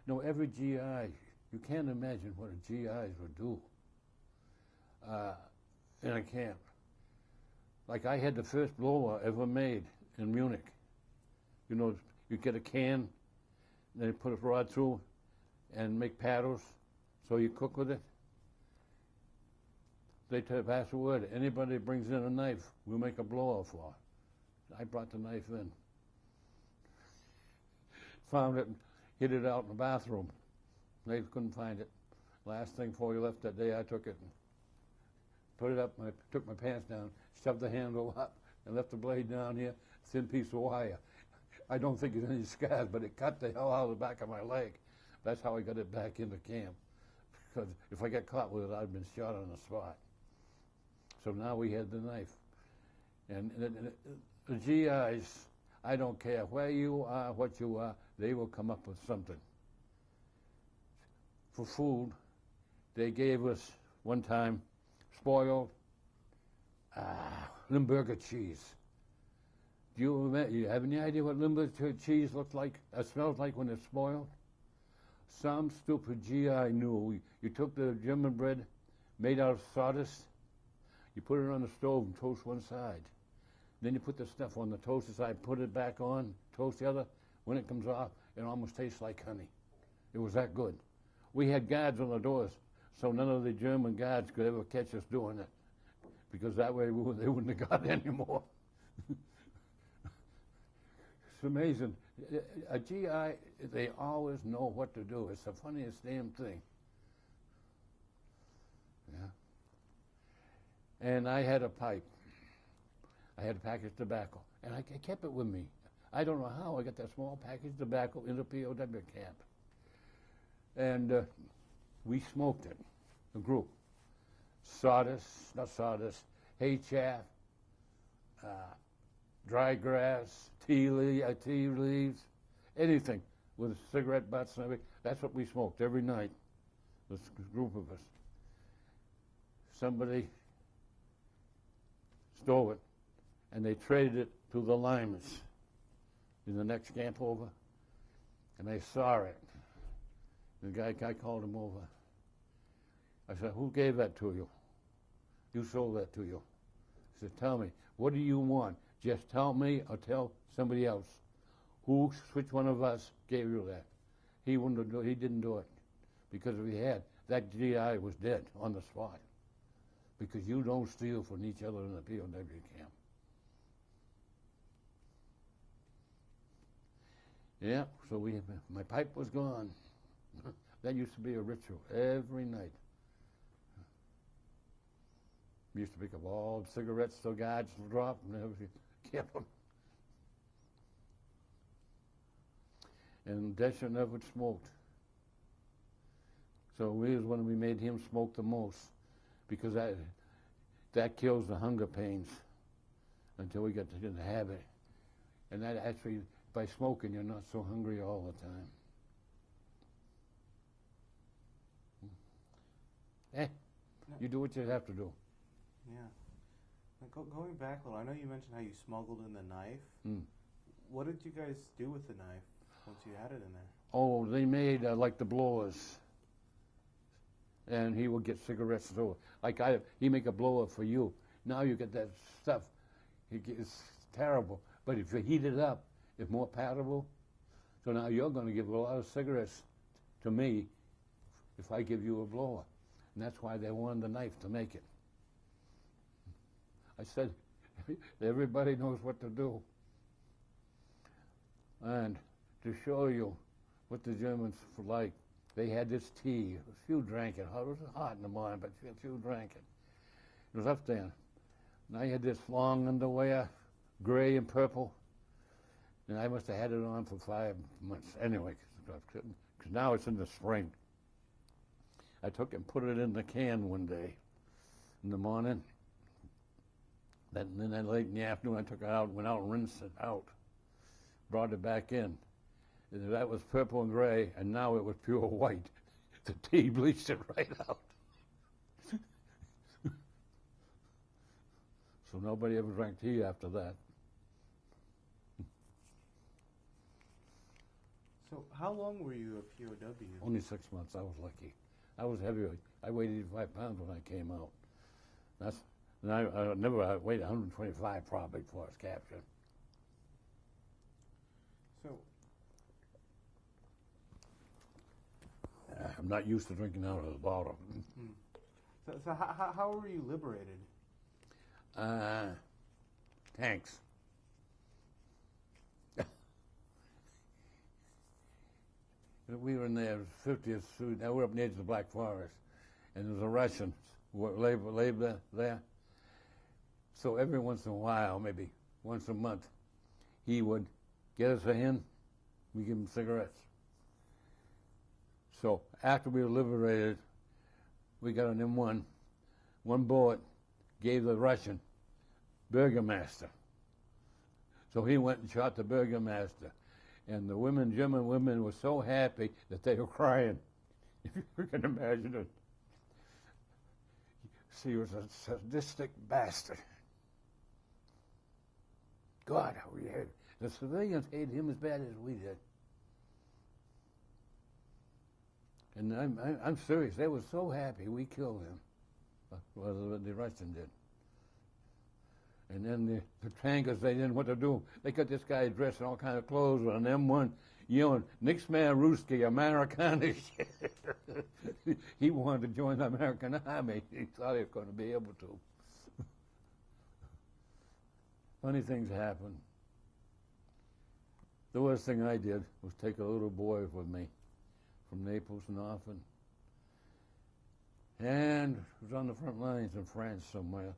No, every GI, you can't imagine what a GIs would do in a camp. Like I had the first blower ever made in Munich. You get a can, then you put a rod through and make paddles so you cook with it. They pass a word. Anybody brings in a knife, we'll make a blower for. I brought the knife in. Found it, hid it out in the bathroom. They couldn't find it. Last thing before we left that day, I took it and put it up, took my pants down, shoved the handle up, and left the blade down here, thin piece of wire. I don't think it's any scars, but it cut the hell out of the back of my leg. That's how I got it back into camp. Because if I got caught with it, I'd been shot on the spot. So now we had the knife. And the GIs, I don't care where you are, what you are, they will come up with something. For food, they gave us one time spoiled Limburger cheese. Do you have any idea what Limburger cheese looks like? Smells like when it's spoiled? Some stupid GI knew. You took the German bread made out of sawdust, you put it on the stove and toast one side. Then you put the stuff on the toasted side, put it back on, toast the other. When it comes off, it almost tastes like honey. It was that good. We had guards on the doors, so none of the German guards could ever catch us doing it, because that way they wouldn't have got it anymore. It's amazing. A GI, they always know what to do. It's the funniest damn thing. Yeah. And I had a pipe. I had a package of tobacco, and I kept it with me. I don't know how I got that small package of tobacco in the POW camp. And we smoked it, a group. Sawdust, not sawdust, hay chaff, dry grass, tea leaves, anything with cigarette butts and everything. That's what we smoked every night, this group of us. somebody stole it, and they traded it to the Limans in the next camp over, and I saw it. The guy called him over. I said, "Who gave that to you? You sold that to you." He said, "Tell me, what do you want? Just tell me or tell somebody else. Which one of us gave you that?" He wouldn't do it. He didn't do it. Because if he had, that GI was dead on the spot. Because you don't steal from each other in the POW camp. Yeah, so my pipe was gone. That used to be a ritual every night. We used to pick up all the cigarettes the guards would drop and everything, kept them. And Desha never smoked. So we was when we made him smoke the most, because that kills the hunger pains until we get to the habit. And that actually, by smoking, you're not so hungry all the time. You do what you have to do. Yeah. Now, going back a little, I know you mentioned how you smuggled in the knife. Mm. What did you guys do with the knife once you had it in there? Oh, they made like the blowers, and he would get cigarettes through. Like he make a blower for you. Now you get that stuff. It's terrible. But if you heat it up, it's more palatable. So now you're going to give a lot of cigarettes to me if I give you a blower. And that's why they wanted the knife to make it. I said, everybody knows what to do. And to show you what the Germans were like, they had this tea. A few drank it. It was hot in the morning, but a few drank it. It was up there. And I had this long underwear, gray and purple. And I must have had it on for 5 months anyway, because now it's in the spring. I took and put it in the can one day in the morning. Then late in the afternoon, I took it out, went out and rinsed it out, brought it back in. And that was purple and gray, and now it was pure white. The tea bleached it right out. So nobody ever drank tea after that. So how long were you a POW? Only 6 months. I was lucky. I was heavy. I weighed 85 pounds when I came out. I weighed 125 probably before I was captured. So I'm not used to drinking out of the bottle. So how were you liberated? Tanks. We were in the 50th Street. Now we're up near the Black Forest, and there was a Russian labor there. So every once in a while, maybe once a month, he would get us in. We give him cigarettes. So after we were liberated, we got an M1. One bullet gave the Russian burgomaster. So he went and shot the burgomaster. And the German women were so happy that they were crying. If you can imagine it. See, he was a sadistic bastard. God, how we hated. The civilians hated him as bad as we did. And I'm serious. They were so happy we killed him. Well, the Russian did. And then the tankers, they didn't know what to do. They got this guy dressed in all kind of clothes with an M1 yelling, "Nix mehr Ruski, Amerikanisch." He wanted to join the American Army. He thought he was going to be able to. Funny things happen. The worst thing I did was take a little boy with me from Naples and Orphan. And it was on the front lines in France somewhere.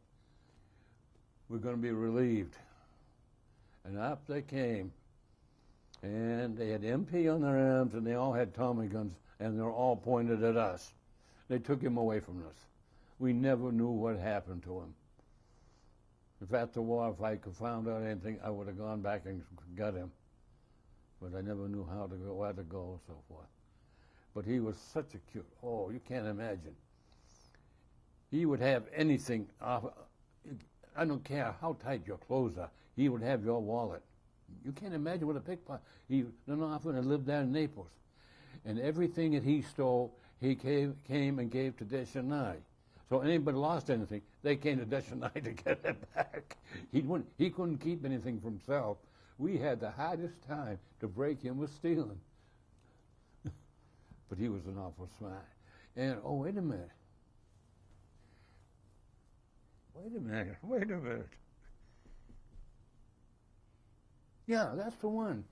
We're going to be relieved. And up they came. And they had MP on their arms, and they all had Tommy guns, and they're all pointed at us. They took him away from us. We never knew what happened to him. If after the war, if I could found out anything, I would have gone back and got him. But I never knew how to go, where to go, and so forth. But he was such a cute, oh, you can't imagine. He would have anything off. I don't care how tight your clothes are. He would have your wallet. You can't imagine what a pickpocket. He went off and lived down in Naples, and everything that he stole, he came and gave to Deschanai. So anybody lost anything, they came to Deschanai to get it back. He couldn't keep anything for himself. We had the hardest time to break him with stealing. But he was an awful smart. And, oh, wait a minute. Wait a minute. Yeah, that's the one.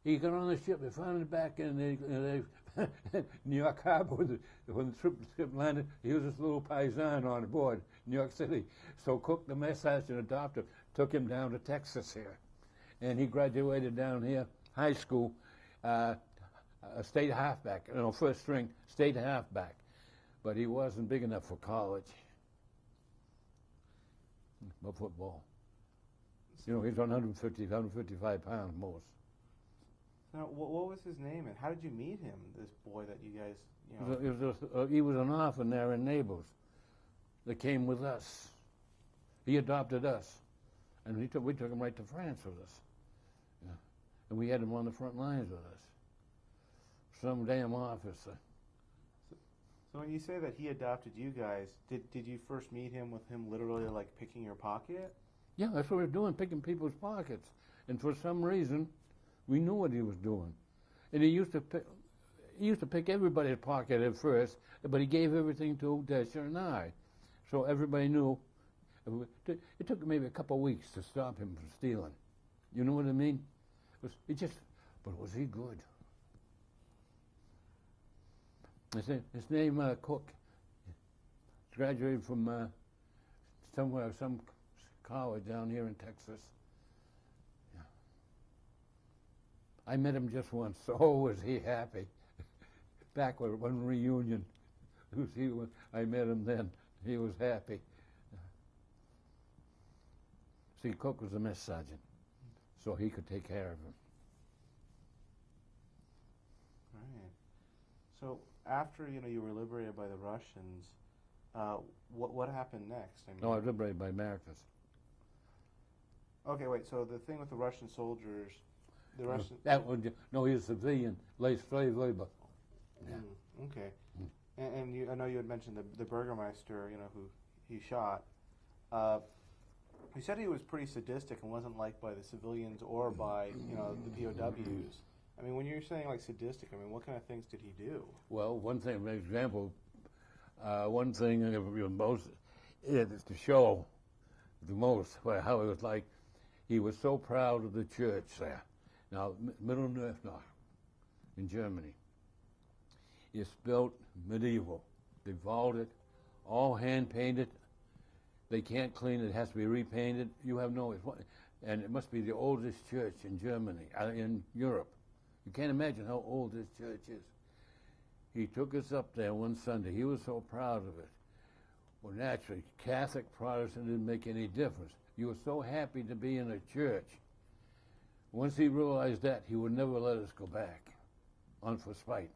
He got on the ship, they found it back in New York Harbor when the ship landed. He was this little paisan on board, New York City. So Cook, the mess sergeant adopted, took him down to Texas here. And he graduated down here, high school, a state halfback, first string state halfback. But he wasn't big enough for college. For football. He's 150, 155 pounds most. Now, what was his name, and how did you meet him, this boy that you guys, He was an orphan there in Naples that came with us. He adopted us, and we took him right to France with us. Yeah. And we had him on the front lines with us. Some damn officer. So when you say that he adopted you guys, did you first meet him with him literally like picking your pocket? Yeah, that's what we were doing, picking people's pockets. And for some reason, we knew what he was doing. And he used to pick everybody's pocket at first, but he gave everything to Desha and I. So everybody knew. It took maybe a couple of weeks to stop him from stealing. You know what I mean? But was he good? His name, Cook. He graduated from some college down here in Texas. Yeah. I met him just once. Oh, was he happy. Back with one reunion. I met him then. He was happy. See, Cook was a mess sergeant, so he could take care of him. Right. So after you were liberated by the Russians, what happened next? I was liberated by Americans. Okay, wait. So the thing with the Russian soldiers, the Russian. He was a civilian, slave labor. Yeah. Okay. And I know you had mentioned the Burgermeister, who he shot. You said he was pretty sadistic and wasn't liked by the civilians or by the POWs. I mean, when you're saying like sadistic, what kind of things did he do? Well, one thing, for example, one thing most is to show the most how it was like. He was so proud of the church there. Now, Middle North in Germany. It's built medieval. They vaulted, all hand painted. They can't clean it. It has to be repainted. You have and it must be the oldest church in Germany, in Europe. You can't imagine how old this church is. He took us up there one Sunday. He was so proud of it. Well, naturally, Catholic, Protestant didn't make any difference. You were so happy to be in a church. Once he realized that, he would never let us go back on for spite.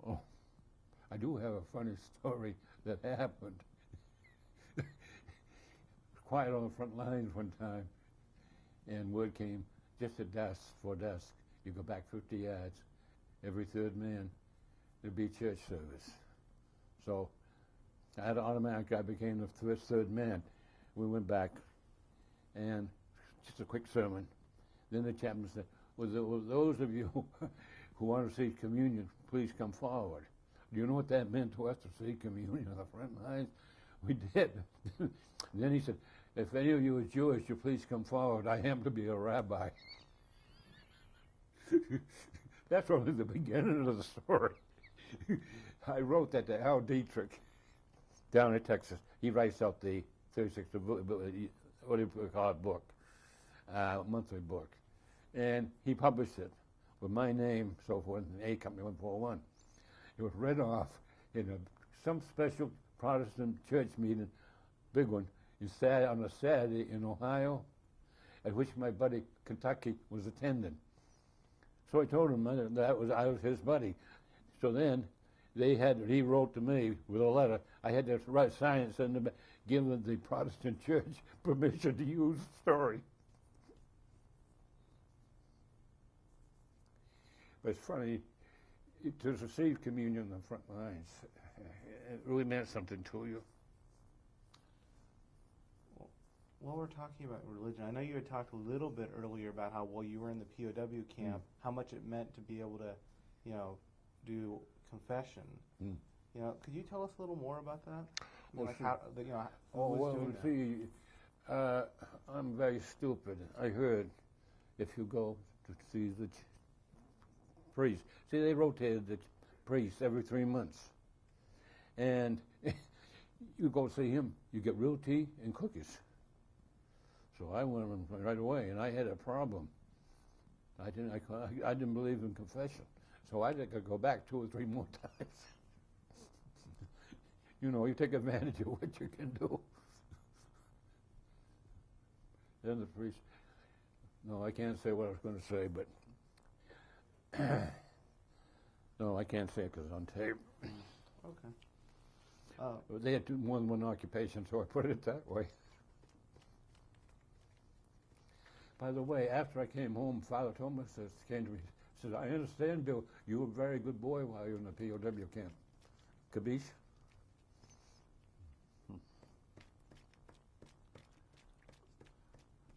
Oh, I do have a funny story that happened. Quiet on the front lines one time, and word came just at dusk, for dusk. You go back 50 yards, every third man, there'd be church service. So I became the third man. We went back, and just a quick sermon. Then the chaplain said, well, those of you who want to see communion, please come forward. Do you know what that meant to us, to see communion on the front lines? We did. Then he said, if any of you are Jewish, you please come forward. I happen to be a rabbi. That's only the beginning of the story. I wrote that to Al Dietrich down in Texas. He writes out the 36, what do you call it, book, monthly book. And he published it with my name, so forth, and A Company 141. It was read off in some special Protestant church meeting, big one, on a Saturday in Ohio, at which my buddy Kentucky was attending. So I told him that I was his buddy. So then he wrote to me with a letter. I had to sign it, send it back, give the Protestant church permission to use the story. But it's funny, to receive communion on the front lines, it really meant something to you. While we're talking about religion, I know you had talked a little bit earlier about how while you were in the POW camp, how much it meant to be able to, do confession. Could you tell us a little more about that? I'm very stupid. I heard if you go to see the priest, they rotated the priest every 3 months, and you go see him, you get real tea and cookies. So I went right away, and I had a problem. I didn't believe in confession, so I had to go back 2 or 3 more times. You take advantage of what you can do. Then the priest, no, I can't say what I was going to say, but no, I can't say it because it's on tape. Okay. They had more than one occupation, so I put it that way. By the way, after I came home, Father Thomas came to me, says, I understand, Bill, you were a very good boy while you were in the POW camp. Capiche?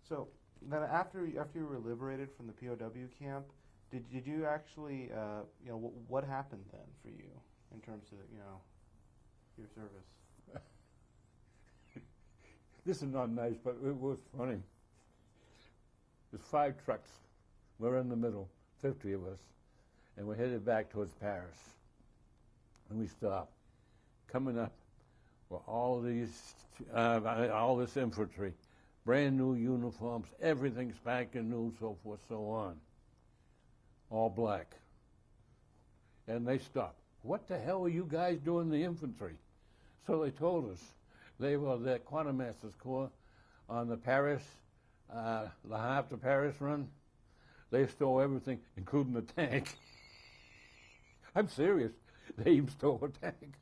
So then after you were liberated from the POW camp, did you actually, what happened then for you in terms of, your service? This is not nice, but it was funny. There's 5 trucks. We're in the middle, 50 of us, and we're headed back towards Paris. And we stop. Coming up were all this infantry, brand new uniforms, everything's spanking new, so forth, so on. All black. And they stopped. What the hell are you guys doing in the infantry? So they told us. They were the Quartermaster's Corps on the Paris, the Havre to Paris run. They stole everything, including the tank. I'm serious. They even stole a tank.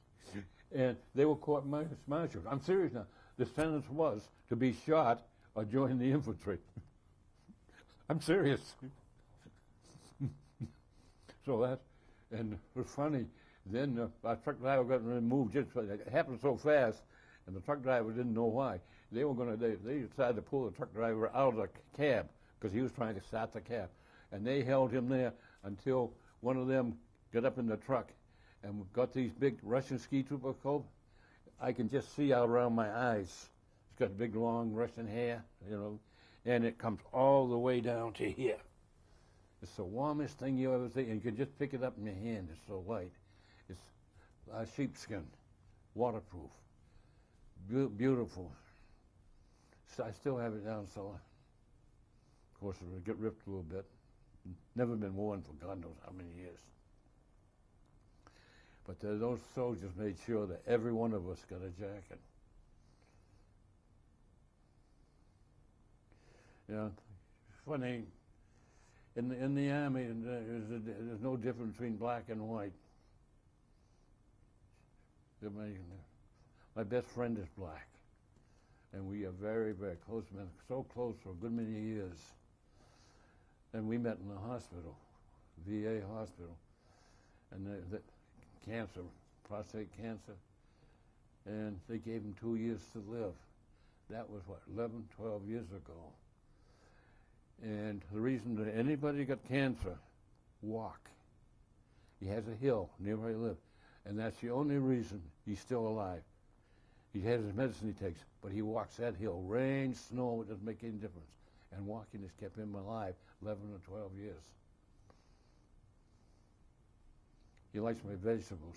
And they were court-martialed. I'm serious now. The sentence was to be shot or join the infantry. I'm serious. And it was funny. Then our truck driver got removed. It happened so fast, and the truck driver didn't know why. They decided to pull the truck driver out of the cab because he was trying to start the cab. And they held him there until one of them got up in the truck and got these big Russian ski trooper coat. I can just see out around my eyes. It's got big, long Russian hair, and it comes all the way down to here. It's the warmest thing you ever see, and you can just pick it up in your hand. It's so light. It's sheepskin, waterproof, beautiful. So I still have it down, so of course it'll get ripped a little bit. Never been worn for God knows how many years. But those soldiers made sure that every one of us got a jacket. Funny. In the Army, there's no difference between black and white. My best friend is black, and we are very, very close men, so close for a good many years. And we met in the hospital, VA hospital, and the cancer, prostate cancer, and they gave him 2 years to live. That was, 11, 12 years ago. And the reason that anybody got cancer, walk. He has a hill near where he lived, and that's the only reason he's still alive. He has his medicine he takes, but he walks that hill. Rain, snow, it doesn't make any difference. And walking has kept him alive 11 or 12 years. He likes my vegetables.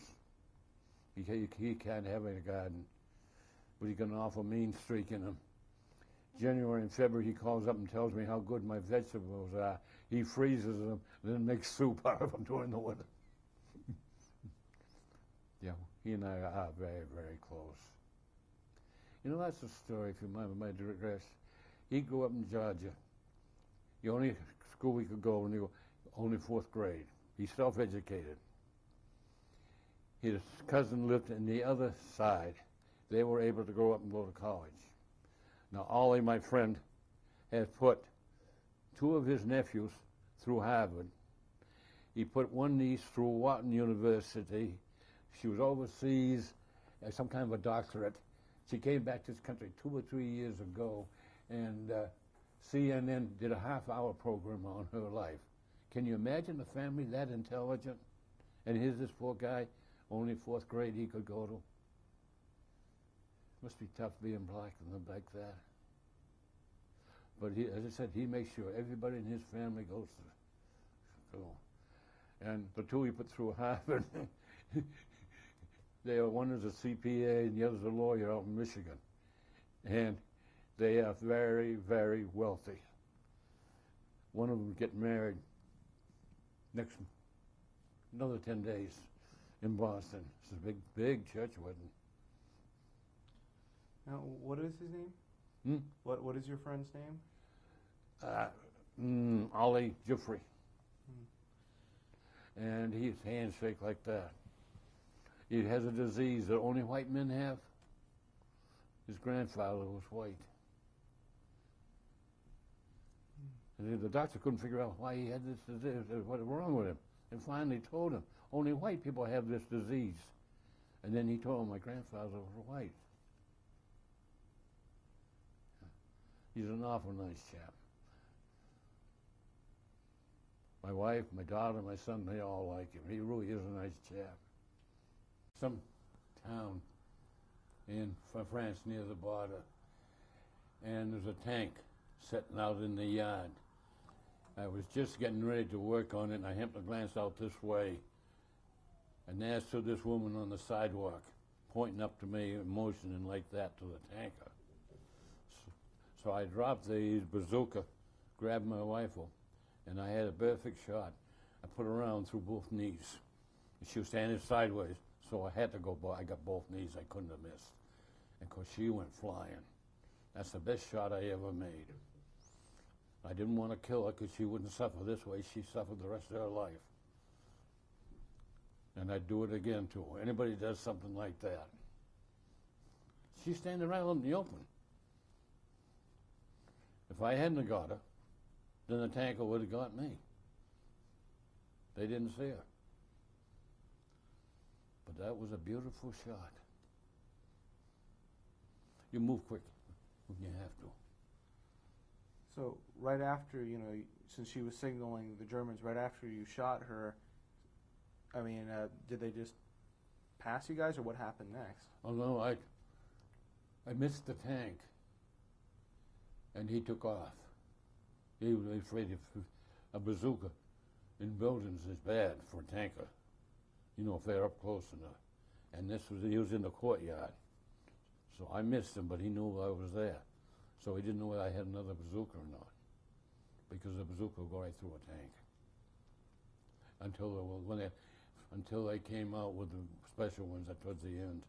He can't have any garden, but he got an awful mean streak in him. January and February, he calls up and tells me how good my vegetables are. He freezes them and then makes soup out of them during the winter. Yeah, he and I are very, very close. That's the story, if you remember my digress. He grew up in Georgia. The only school he could go, and only 4th grade. He's self-educated. His cousin lived in the other side. They were able to grow up and go to college. Now, Ollie, my friend, has put 2 of his nephews through Harvard. He put one niece through Wharton University. She was overseas as some kind of a doctorate. She came back to this country 2 or 3 years ago, and CNN did a half-hour program on her life. Can you imagine a family that intelligent? And here's this poor guy, only 4th grade he could go to. Must be tough being black like that. But he, as I said, he makes sure everybody in his family goes to school. And the 2 he put through Harvard, one is a CPA and the other's a lawyer out in Michigan. And they are very, very wealthy. One of them getting married another 10 days in Boston. It's a big, big church wedding. Now, what is his name? What is your friend's name? Ollie Jeffrey. And his hands shake like that. He has a disease that only white men have. His grandfather was white. And the doctor couldn't figure out why he had this disease, what was wrong with him. And finally told him, only white people have this disease. And then he told him my grandfather was white. He's an awful nice chap. My wife, my daughter, my son, they all like him. He really is a nice chap. Some town in France near the border, and there's a tank sitting out in the yard. I was just getting ready to work on it, and I happened to glance out this way, and there stood this woman on the sidewalk, pointing up to me and motioning like that to the tanker. So I dropped the bazooka, grabbed my rifle, and I had a perfect shot. I put her around through both knees. She was standing sideways, so I had to go, I got both knees, I couldn't have missed. And of course, she went flying. That's the best shot I ever made. I didn't want to kill her because she wouldn't suffer this way. She suffered the rest of her life. And I'd do it again to her. Anybody does something like that. She's standing around in the open. If I hadn't have got her, then the tanker would have got me. They didn't see her. But that was a beautiful shot. You move quick when you have to. So right after, since she was signaling the Germans, right after you shot her, I mean, did they just pass you guys, or what happened next? Oh no, I missed the tank, and he took off. He was afraid of a bazooka in buildings is bad for a tanker, if they're up close enough. And he was in the courtyard. So I missed him, but he knew I was there. So he didn't know whether I had another bazooka or not, because the bazooka would go right through a tank. Until they came out with the special ones towards the end,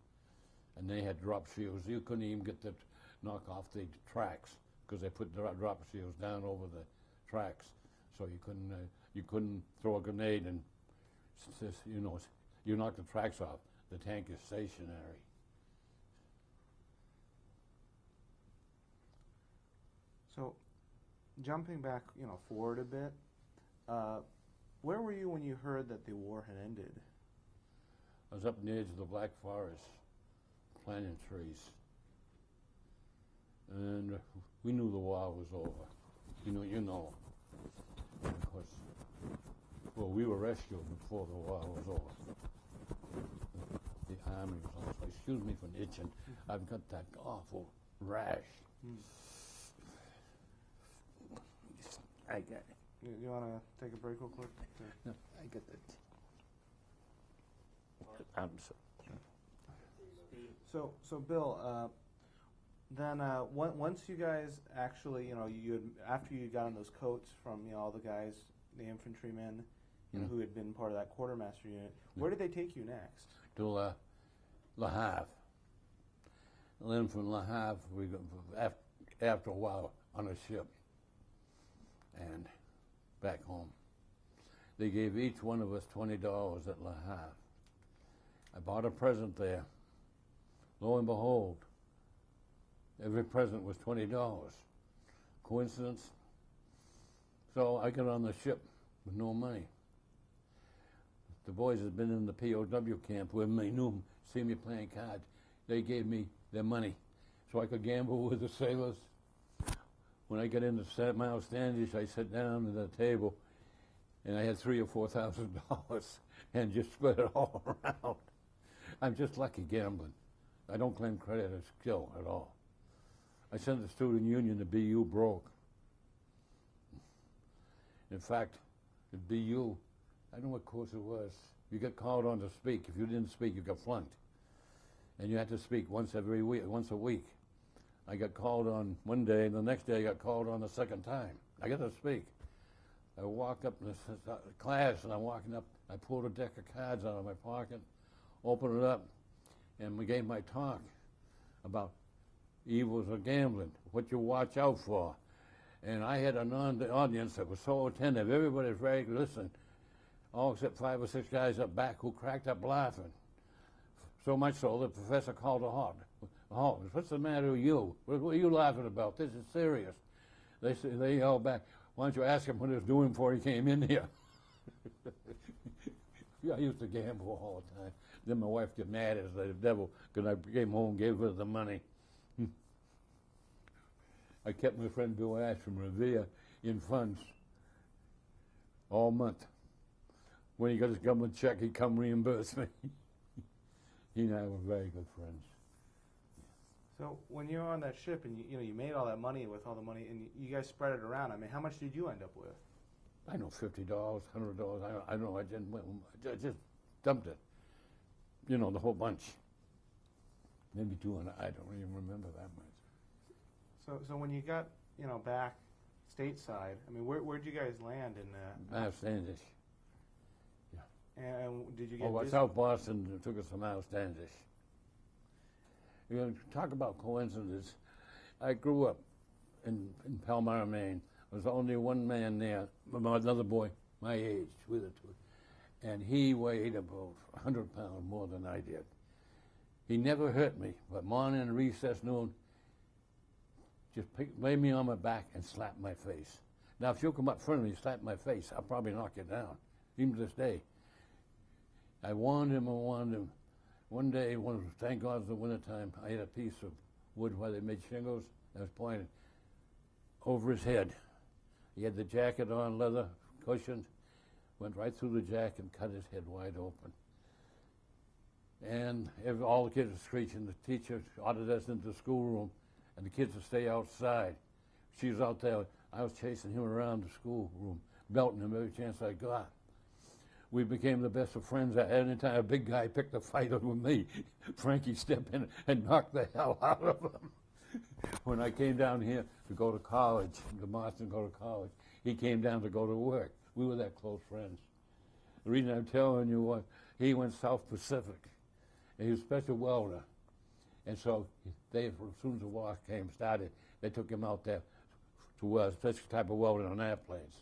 and they had drop shields. You couldn't even get to knock off the tracks because they put drop shields down over the tracks, so you couldn't throw a grenade and you knock the tracks off. The tank is stationary. So, jumping back, forward a bit, where were you when you heard that the war had ended? I was up in the edge of the Black Forest, planting trees, and we knew the war was over. And of course, well, we were rescued before the war was over. The army was also. Excuse me for itching. I've got that awful rash. I got it. You want to take a break real quick? No, I get that. So Bill, then once you guys actually, after you got on those coats from all the guys, the infantrymen, who had been part of that quartermaster unit, where did they take you next? To Le Havre. And then from Le Havre, we go after a while on a ship and back home. They gave each one of us $20 at Le Havre. I bought a present there. Lo and behold, every present was $20. Coincidence? So I got on the ship with no money. The boys had been in the POW camp with me, knew see me playing cards. They gave me their money so I could gamble with the sailors. When I got into Miles Standish, I sat down at the table and I had $3,000 or $4,000 and just spread it all around. I'm just lucky gambling. I don't claim credit or skill at all. I sent the student union to BU broke. In fact, at BU, I don't know what course it was. You got called on to speak. If you didn't speak, you got flunked. And you had to speak once a week. I got called on one day, and the next day I got called on the second time. I got to speak. I walked up in the class, and I'm walking up. I pulled a deck of cards out of my pocket, opened it up, and we gave my talk about evils of gambling, what you watch out for. And I had an audience that was so attentive. Everybody was ready to listen, all except 5 or 6 guys up back who cracked up laughing. So much so the professor called a halt. What's the matter with you? What are you laughing about? This is serious. They yelled back, why don't you ask him what he was doing before he came in here? I used to gamble all the time. Then my wife got mad as the devil because I came home and gave her the money. I kept my friend Bill Ash from Revere in funds all month. When he got his government check, he'd come reimburse me. He and I were very good friends. So when you were on that ship and you made all that money with all the money and you guys spread it around, I mean, how much did you end up with? I know $50, $100. I don't know. I just dumped it. You know, the whole bunch. Maybe 200. I don't even remember that much. So when you got back stateside, I mean, where'd you guys land in that? Miles Standish. Yeah. And did you get? Oh, South Boston took us to Miles Standish. You know, talk about coincidence. I grew up in Palmyra, Maine. There was only one man there, another boy my age, with it, and he weighed about 100 pounds more than I did. He never hurt me, but morning and recess, noon, just lay me on my back and slap my face. Now, if you'll come up front of me and slap my face, I'll probably knock you down, even to this day. I warned him. One day, thank God it was the wintertime, I had a piece of wood where they made shingles. I was pointed over his head. He had the jacket on, leather cushioned, went right through the jacket and cut his head wide open. And all the kids were screeching. The teacher ordered us into the schoolroom, and the kids would stay outside. She was out there. I was chasing him around the schoolroom, belting him every chance I got. We became the best of friends. At any time a big guy picked a fight with me, Frankie stepped in and knocked the hell out of him. When I came down here to go to college, to Boston, go to college, he came down to go to work. We were that close friends. The reason I'm telling you was he went South Pacific, and he was a special welder. And so as soon as the war started, they took him out there to a special type of welding on airplanes.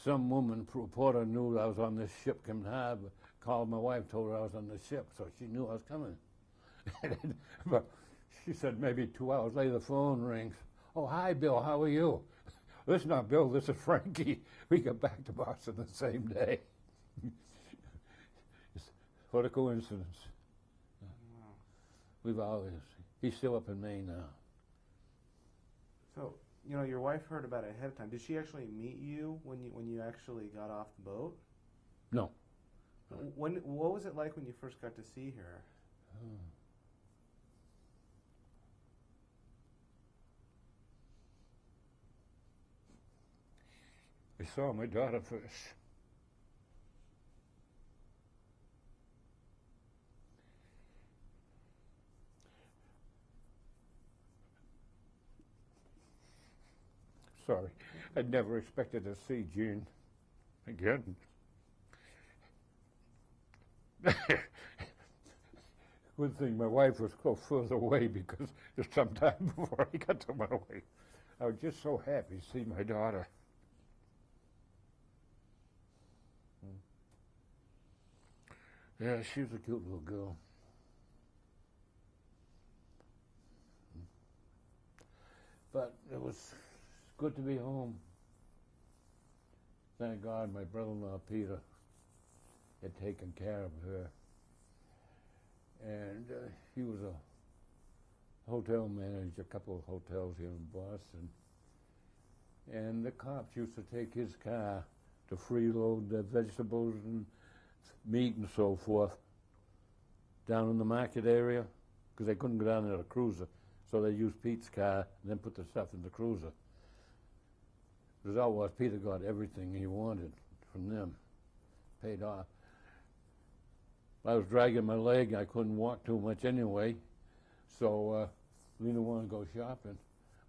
Some woman, reporter, knew I was on this ship coming to Havre, called my wife, told her I was on the ship, so she knew I was coming. But she said maybe 2 hours later, the phone rings. Oh, hi, Bill, how are you? This is not Bill, this is Frankie. We got back to Boston the same day. What a coincidence. Wow. He's still up in Maine now. So, your wife heard about it ahead of time. Did she actually meet you when you actually got off the boat? No. What was it like when you first got to see her? I saw my daughter first. Sorry, I'd never expected to see Jean again. Good thing my wife was close further away because just some time before I got to run away, I was just so happy to see my daughter. Yeah, she was a cute little girl. But it was good to be home. Thank God my brother-in-law, Peter, had taken care of her. And he was a hotel manager, a couple of hotels here in Boston. And the cops used to take his car to freeload the vegetables and meat and so forth down in the market area, because they couldn't go down there to cruiser. So they used Pete's car and then put the stuff in the cruiser. The result was Peter got everything he wanted from them, paid off. I was dragging my leg. I couldn't walk too much anyway, so Lena wanted to go shopping.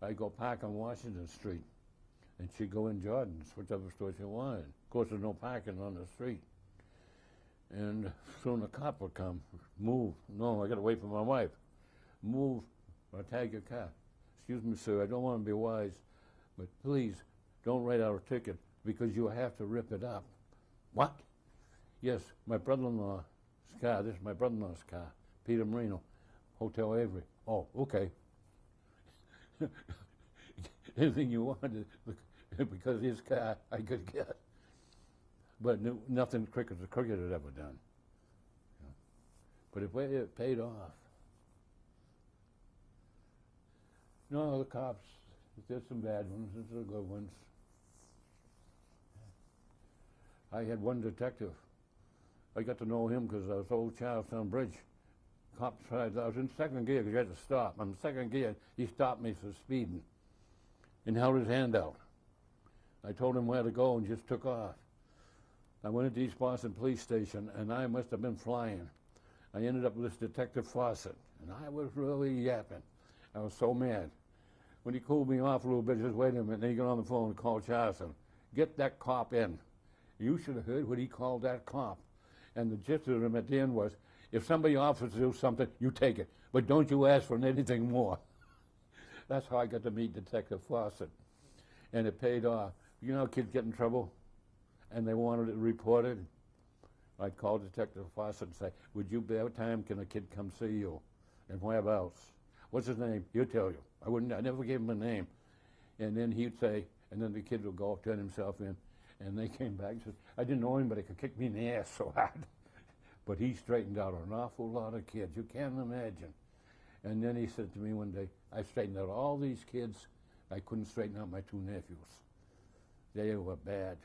I'd go park on Washington Street, and she'd go in Jordan's, whichever store she wanted. Of course, there's no parking on the street. And soon a cop would come. Move. No, I got to wait for my wife. Move, or I'll tag your car. Excuse me, sir, I don't want to be wise, but please don't write out a ticket because you have to rip it up. What? Yes, my brother-in-law's car. This is my brother-in-law's car. Peter Marino, Hotel Avery. Oh, okay. Anything you wanted, because his car I could get. But nothing crooked had ever done. Yeah. But it paid off. No, the cops, there's some bad ones, there's some good ones. I had one detective. I got to know him because I was old Charlestown Bridge. Cops tried, I was in second gear because you had to stop. I'm in second gear, he stopped me for speeding and held his hand out. I told him where to go and just took off. I went into East Boston Police Station and I must have been flying. I ended up with this Detective Fawcett and I was really yapping. I was so mad. When he cooled me off a little bit, he says, wait a minute, then he got on the phone and called Charleston. Get that cop in. You should have heard what he called that cop. And the gist of him at the end was, if somebody offers to do something, you take it. But don't you ask for anything more. That's how I got to meet Detective Fawcett. And it paid off. You know, kids get in trouble and they wanted it reported. I'd call Detective Fawcett and say, would you be out time, can a kid come see you? And whereabouts? What's his name? He'll tell you. I never gave him a name. And then he'd say, and then the kid would go turn himself in. And they came back and said, I didn't know anybody could kick me in the ass so hard. But he straightened out an awful lot of kids. You can't imagine. And then he said to me one day, I straightened out all these kids. I couldn't straighten out my two nephews. They were bad.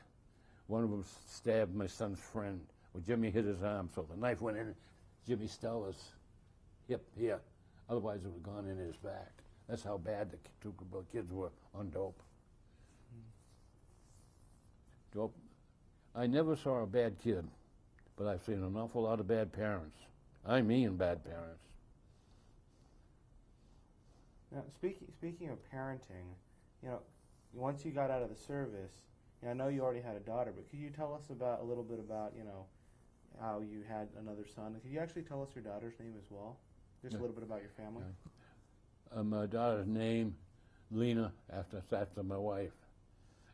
One of them stabbed my son's friend. Well, Jimmy hit his arm, so the knife went in Jimmy Stella's hip here. Otherwise, it would have gone in his back. That's how bad the two kids were on dope. Dope. I never saw a bad kid, but I've seen an awful lot of bad parents. I mean bad parents. Now, speaking of parenting, you know, once you got out of the service, you know, I know you already had a daughter, but could you tell us a little bit about, you know, how you had another son? Could you actually tell us your daughter's name as well? Just a little bit about your family. My daughter's name, Lena, after my wife.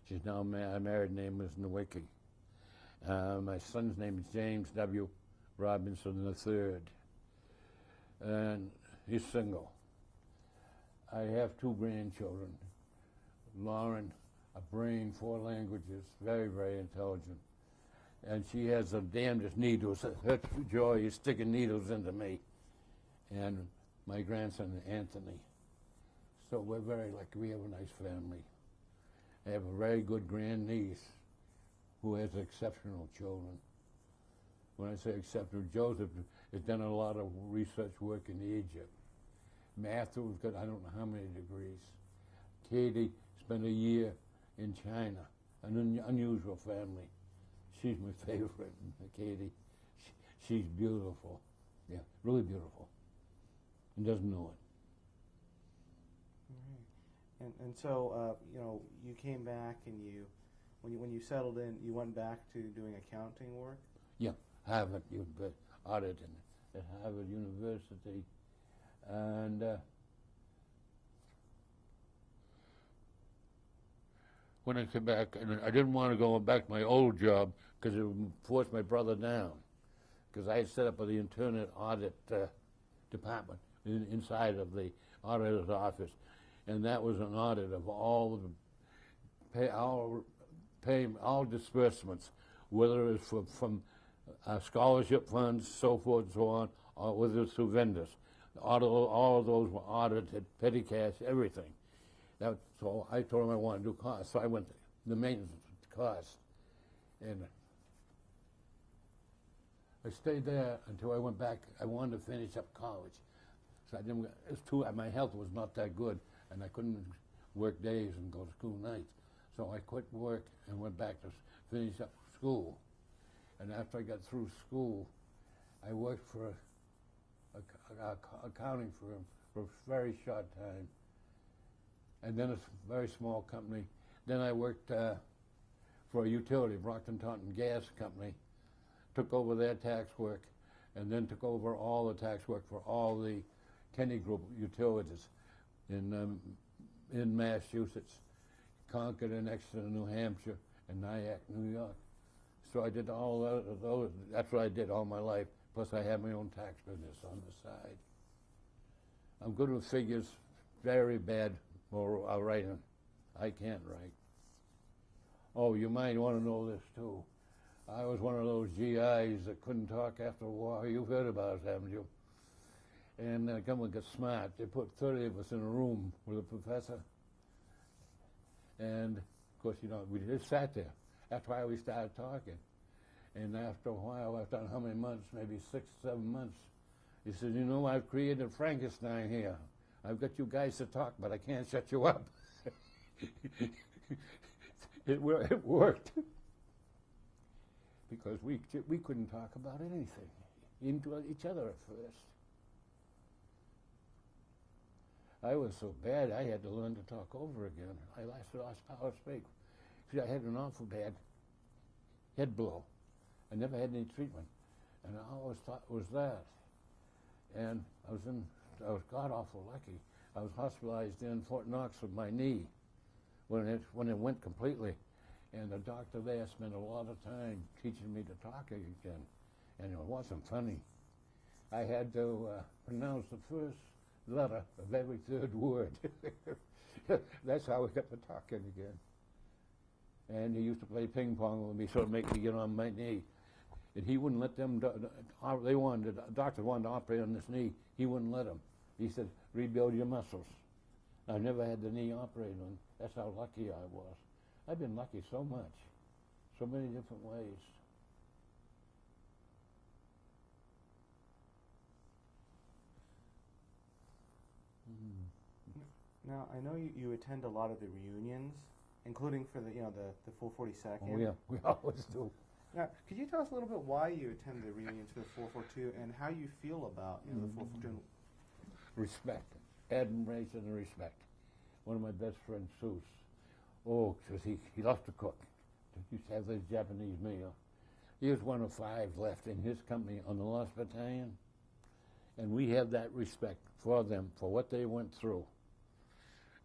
She's now married. Name is Nowicki. My son's name is James W. Robinson III, and he's single. I have two grandchildren. Lauren, a brain, 4 languages, very, very intelligent. And she has the damnedest needles. Her joy is sticking needles into me. And my grandson, Anthony. So we're very lucky. We have a nice family. I have a very good grandniece who has exceptional children. When I say exceptional, Joseph has done a lot of research work in Egypt. Matthew's got I don't know how many degrees. Katie spent a year in China, an unusual family. She's my favorite, Katie. She's beautiful. Yeah, really beautiful. And doesn't know it. And so, you know, you came back and when you settled in, you went back to doing accounting work? Yeah, Harvard, auditing at Harvard University. And when I came back, and I didn't want to go back to my old job because it would force my brother down. because I had set up the internal audit department inside of the auditor's office, and that was an audit of all disbursements, whether it's from scholarship funds, so forth and so on, or whether it's through vendors. All of those were audited, petty cash, everything. So I told him I wanted to do costs. So I went to the maintenance costs. And I stayed there until I went back. I wanted to finish up college. So I didn't, my health was not that good, and I couldn't work days and go to school nights. So I quit work and went back to finish up school. And after I got through school, I worked for a accounting firm for a very short time, and then a very small company. Then I worked for a utility, Brockton Taunton Gas Company, took over their tax work, and then took over all the tax work for all the Kenny Group utilities in Massachusetts, Concord and Exeter, New Hampshire, and Nyack, New York. So I did all those. That's what I did all my life. Plus, I had my own tax business on the side. I'm good with figures, very bad for writing. I can't write. Oh, you might want to know this, too. I was one of those GIs that couldn't talk after the war. You've heard about us, haven't you? And the government got smart. They put 30 of us in a room with a professor. And, of course, you know, we just sat there. That's why we started talking. And after a while, after how many months, maybe 6, 7 months, he said, you know, I've created Frankenstein here. I've got you guys to talk, but I can't shut you up. It worked. Because we couldn't talk about anything, even to each other at first. I was so bad, I had to learn to talk over again. I lost power to speak. See, I had an awful bad head blow. I never had any treatment, and I always thought it was that. And I was god-awful lucky. I was hospitalized in Fort Knox with my knee when it went completely. And the doctor there spent a lot of time teaching me to talk again, and it wasn't funny. I had to pronounce the first letter of every third word. That's how we got to talking again. And he used to play ping pong with me, sort of make me get on my knee. And he wouldn't let them, the doctor wanted to operate on this knee. He wouldn't let them. He said, rebuild your muscles. I've never had the knee operated on. That's how lucky I was. I've been lucky so much, so many different ways. Now, I know you attend a lot of the reunions, including for the the full 42nd. Oh yeah, we always do. Now, could you tell us a little bit why you attend the reunions for the 442 and how you feel about the 442? Respect, admiration, and respect. One of my best friends, Seuss. Oh, because he loved to cook. He used to have this Japanese meal. He was one of 5 left in his company on the Lost Battalion, and we have that respect for them, for what they went through.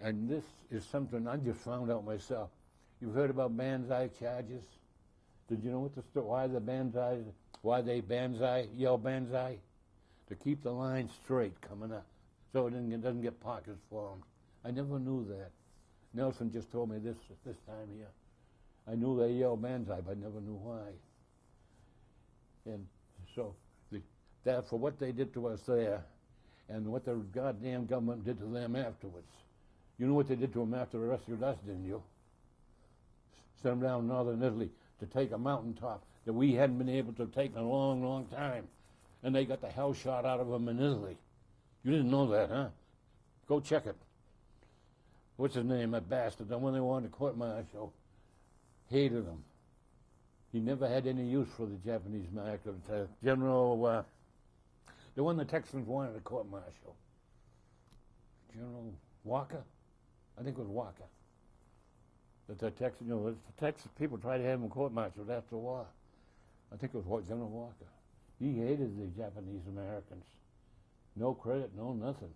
And this is something I just found out myself. You've heard about banzai charges? Did you know why they yell banzai? To keep the line straight coming up, so it doesn't get pockets formed. I never knew that. Nelson just told me this time here. I knew they yelled banzai, but I never knew why. And so that for what they did to us there, and what the goddamn government did to them afterwards. You know what they did to them after they rescued us, didn't you? Sent them down to northern Italy to take a mountaintop that we hadn't been able to take in a long, long time. And they got the hell shot out of them in Italy. You didn't know that, huh? Go check it. What's his name, that bastard? The one they wanted to court-martial. Hated him. He never had any use for the Japanese Americans. General, the one the Texans wanted to court-martial. General Walker? I think it was Walker. That the Texas people tried to have him court-martialed after the war. I think it was General Walker. He hated the Japanese Americans. No credit, no nothing.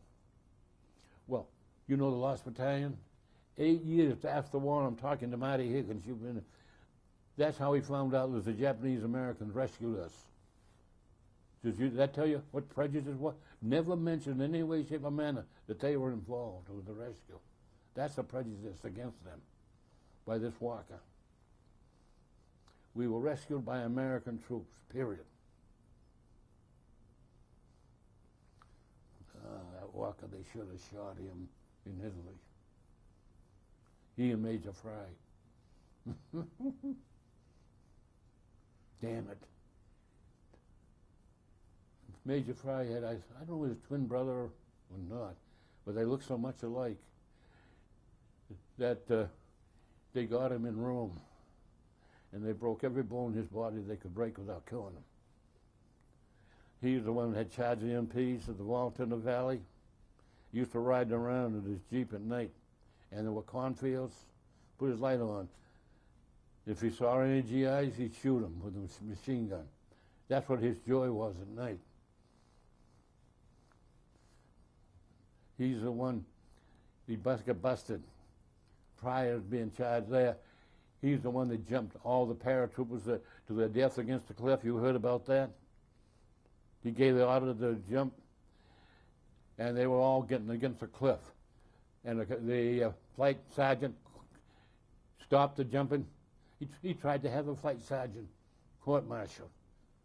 Well, you know the Lost Battalion? 8 years after the war, I'm talking to Marty Higgins. That's how he found out it was the Japanese Americans rescued us. Does that tell you what prejudice was? Never mentioned in any way, shape, or manner that they were involved with the rescue. That's a prejudice against them by this Walker. We were rescued by American troops, period. That Walker, they should have shot him in Italy. He and Major Fry. Damn it. Major Fry had, I don't know if his twin brother or not, but they look so much alike that they got him in Rome, and they broke every bone in his body they could break without killing him. He was the one that had charge of the MPs at the vault in the valley. He used to ride around in his Jeep at night, and there were cornfields, put his light on. If he saw any GIs, he'd shoot them with a machine gun. That's what his joy was at night. He's the one, he got busted prior to being charged there. He's the one that jumped all the paratroopers to their death against the cliff. You heard about that? He gave the order to jump, and they were all getting against the cliff. And the flight sergeant stopped the jumping. He tried to have the flight sergeant court-martialed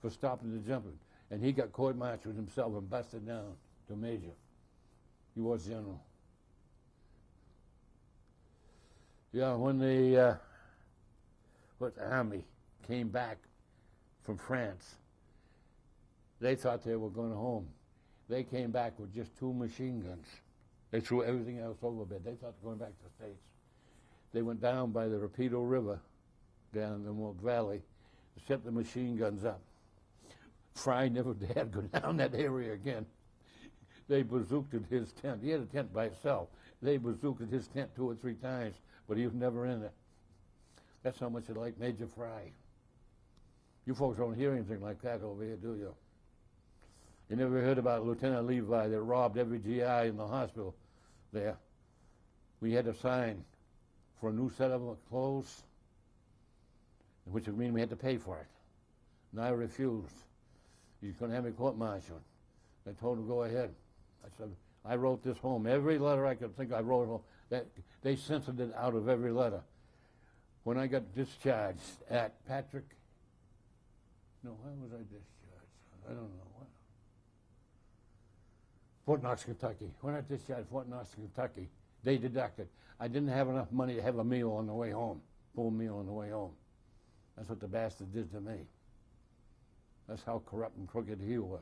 for stopping the jumping, and he got court-martialed himself and busted down to major. He was general. Yeah, when the army came back from France, they thought they were going home. They came back with just 2 machine guns. They threw everything else overboard. They thought they were going back to the States. They went down by the Rapido River, down in the Milk Valley, set the machine guns up. Fry never dared go down that area again. They bazookaed his tent. He had a tent by itself. They bazookaed his tent 2 or 3 times, but he was never in it. That's how much you like Major Fry. You folks don't hear anything like that over here, do you? You never heard about Lieutenant Levi that robbed every GI in the hospital there. We had to sign for a new set of clothes, which would mean we had to pay for it. And I refused. He's going to have me court-martialed. I told him, go ahead. I said, I wrote this home. Every letter I could think I wrote home. They censored it out of every letter. When I got discharged at why was I discharged? I don't know. Fort Knox, Kentucky. When I discharged at Fort Knox, Kentucky, they deducted. I didn't have enough money to have a meal on the way home, full meal on the way home. That's what the bastard did to me. That's how corrupt and crooked he was.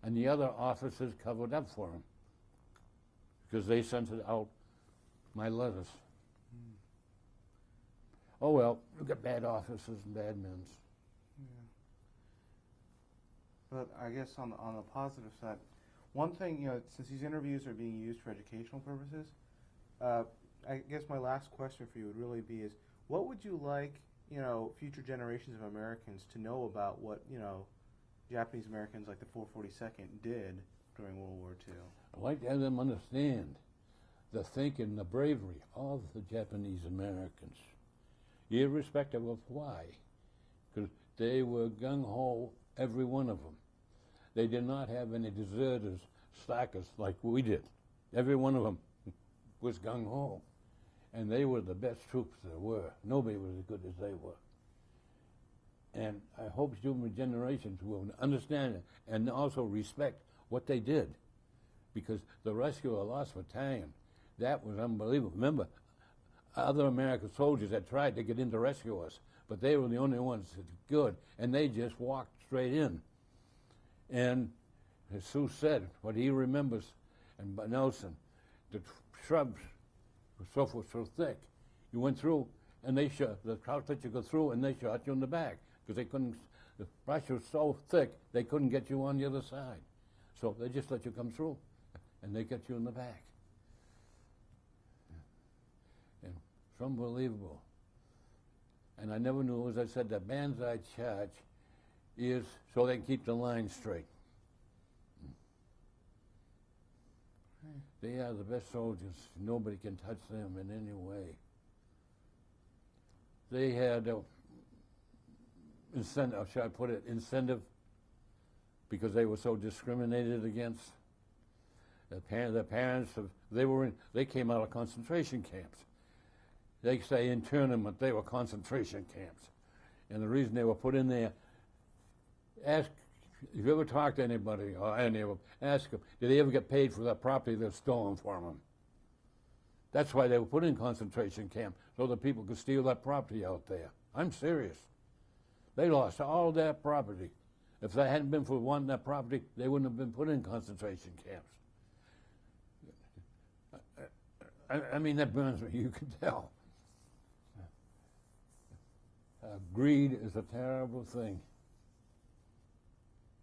And the other officers covered up for him because they censored out my letters. Oh, well, you got bad officers and bad men. Yeah. But I guess on the positive side, one thing, since these interviews are being used for educational purposes, I guess my last question for you would really be is, what would you like, future generations of Americans to know about what, Japanese Americans like the 442nd did during World War II? I'd like to have them understand the thinking, the bravery of the Japanese Americans, irrespective of why, because they were gung-ho, every one of them. They did not have any deserters, slackers like we did. Every one of them was gung-ho. And they were the best troops there were. Nobody was as good as they were. And I hope human generations will understand it and also respect what they did. Because the rescue of Lost Battalion, that was unbelievable. Remember, other American soldiers had tried to get in to rescue us, but they were the only ones that could, and they just walked straight in. And as Sue said, what he remembers, and by Nelson, the shrubs were so thick. You went through, and they shot, the crowd let you go through, and they shot you in the back, because they couldn't, the brush was so thick, they couldn't get you on the other side. So they just let you come through, and they get you in the back. And it's unbelievable. And I never knew, as I said, the banzai charge is so they can keep the line straight. They are the best soldiers. Nobody can touch them in any way. They had incentive, shall I put it, incentive because they were so discriminated against. Their parents, they came out of concentration camps. They say internment, they were concentration camps. And the reason they were put in there, ask, if you ever talk to anybody, or any of them, ask them, did they ever get paid for that property that's stolen from them? That's why they were put in concentration camp, so that people could steal that property out there. I'm serious. They lost all that property. If they hadn't been for wanting that property, they wouldn't have been put in concentration camps. I mean, that burns me, you can tell. Greed is a terrible thing.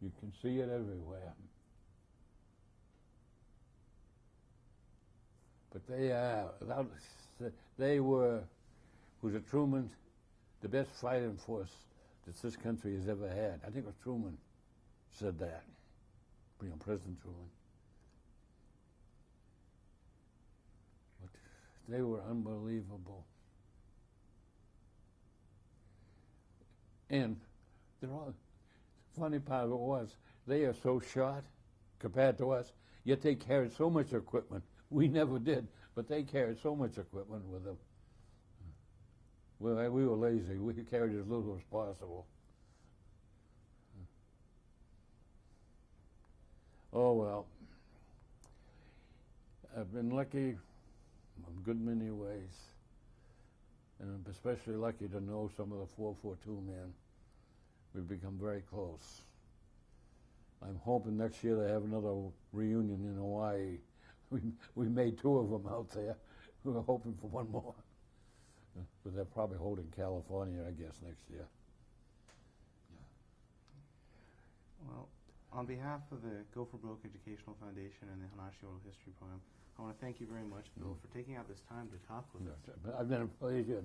You can see it everywhere. But they were, was a Truman, the best fighting force that this country has ever had. I think it was Truman said that, President Truman. But they were unbelievable. And they're all, the funny part of it was, they are so short compared to us, yet they carried so much equipment. We never did, but they carried so much equipment with them. Well, we were lazy. We carried as little as possible. Oh, well. I've been lucky in a good many ways. And I'm especially lucky to know some of the 442 men. We've become very close. I'm hoping next year they have another reunion in Hawaii. We made 2 of them out there. We're hoping for one more. But they're probably holding California, I guess, next year. Well, on behalf of the Go for Broke Educational Foundation and the Hanashi Oral History Program, I want to thank you very much, Bill, for taking out this time to talk with us. I've been a pleasure.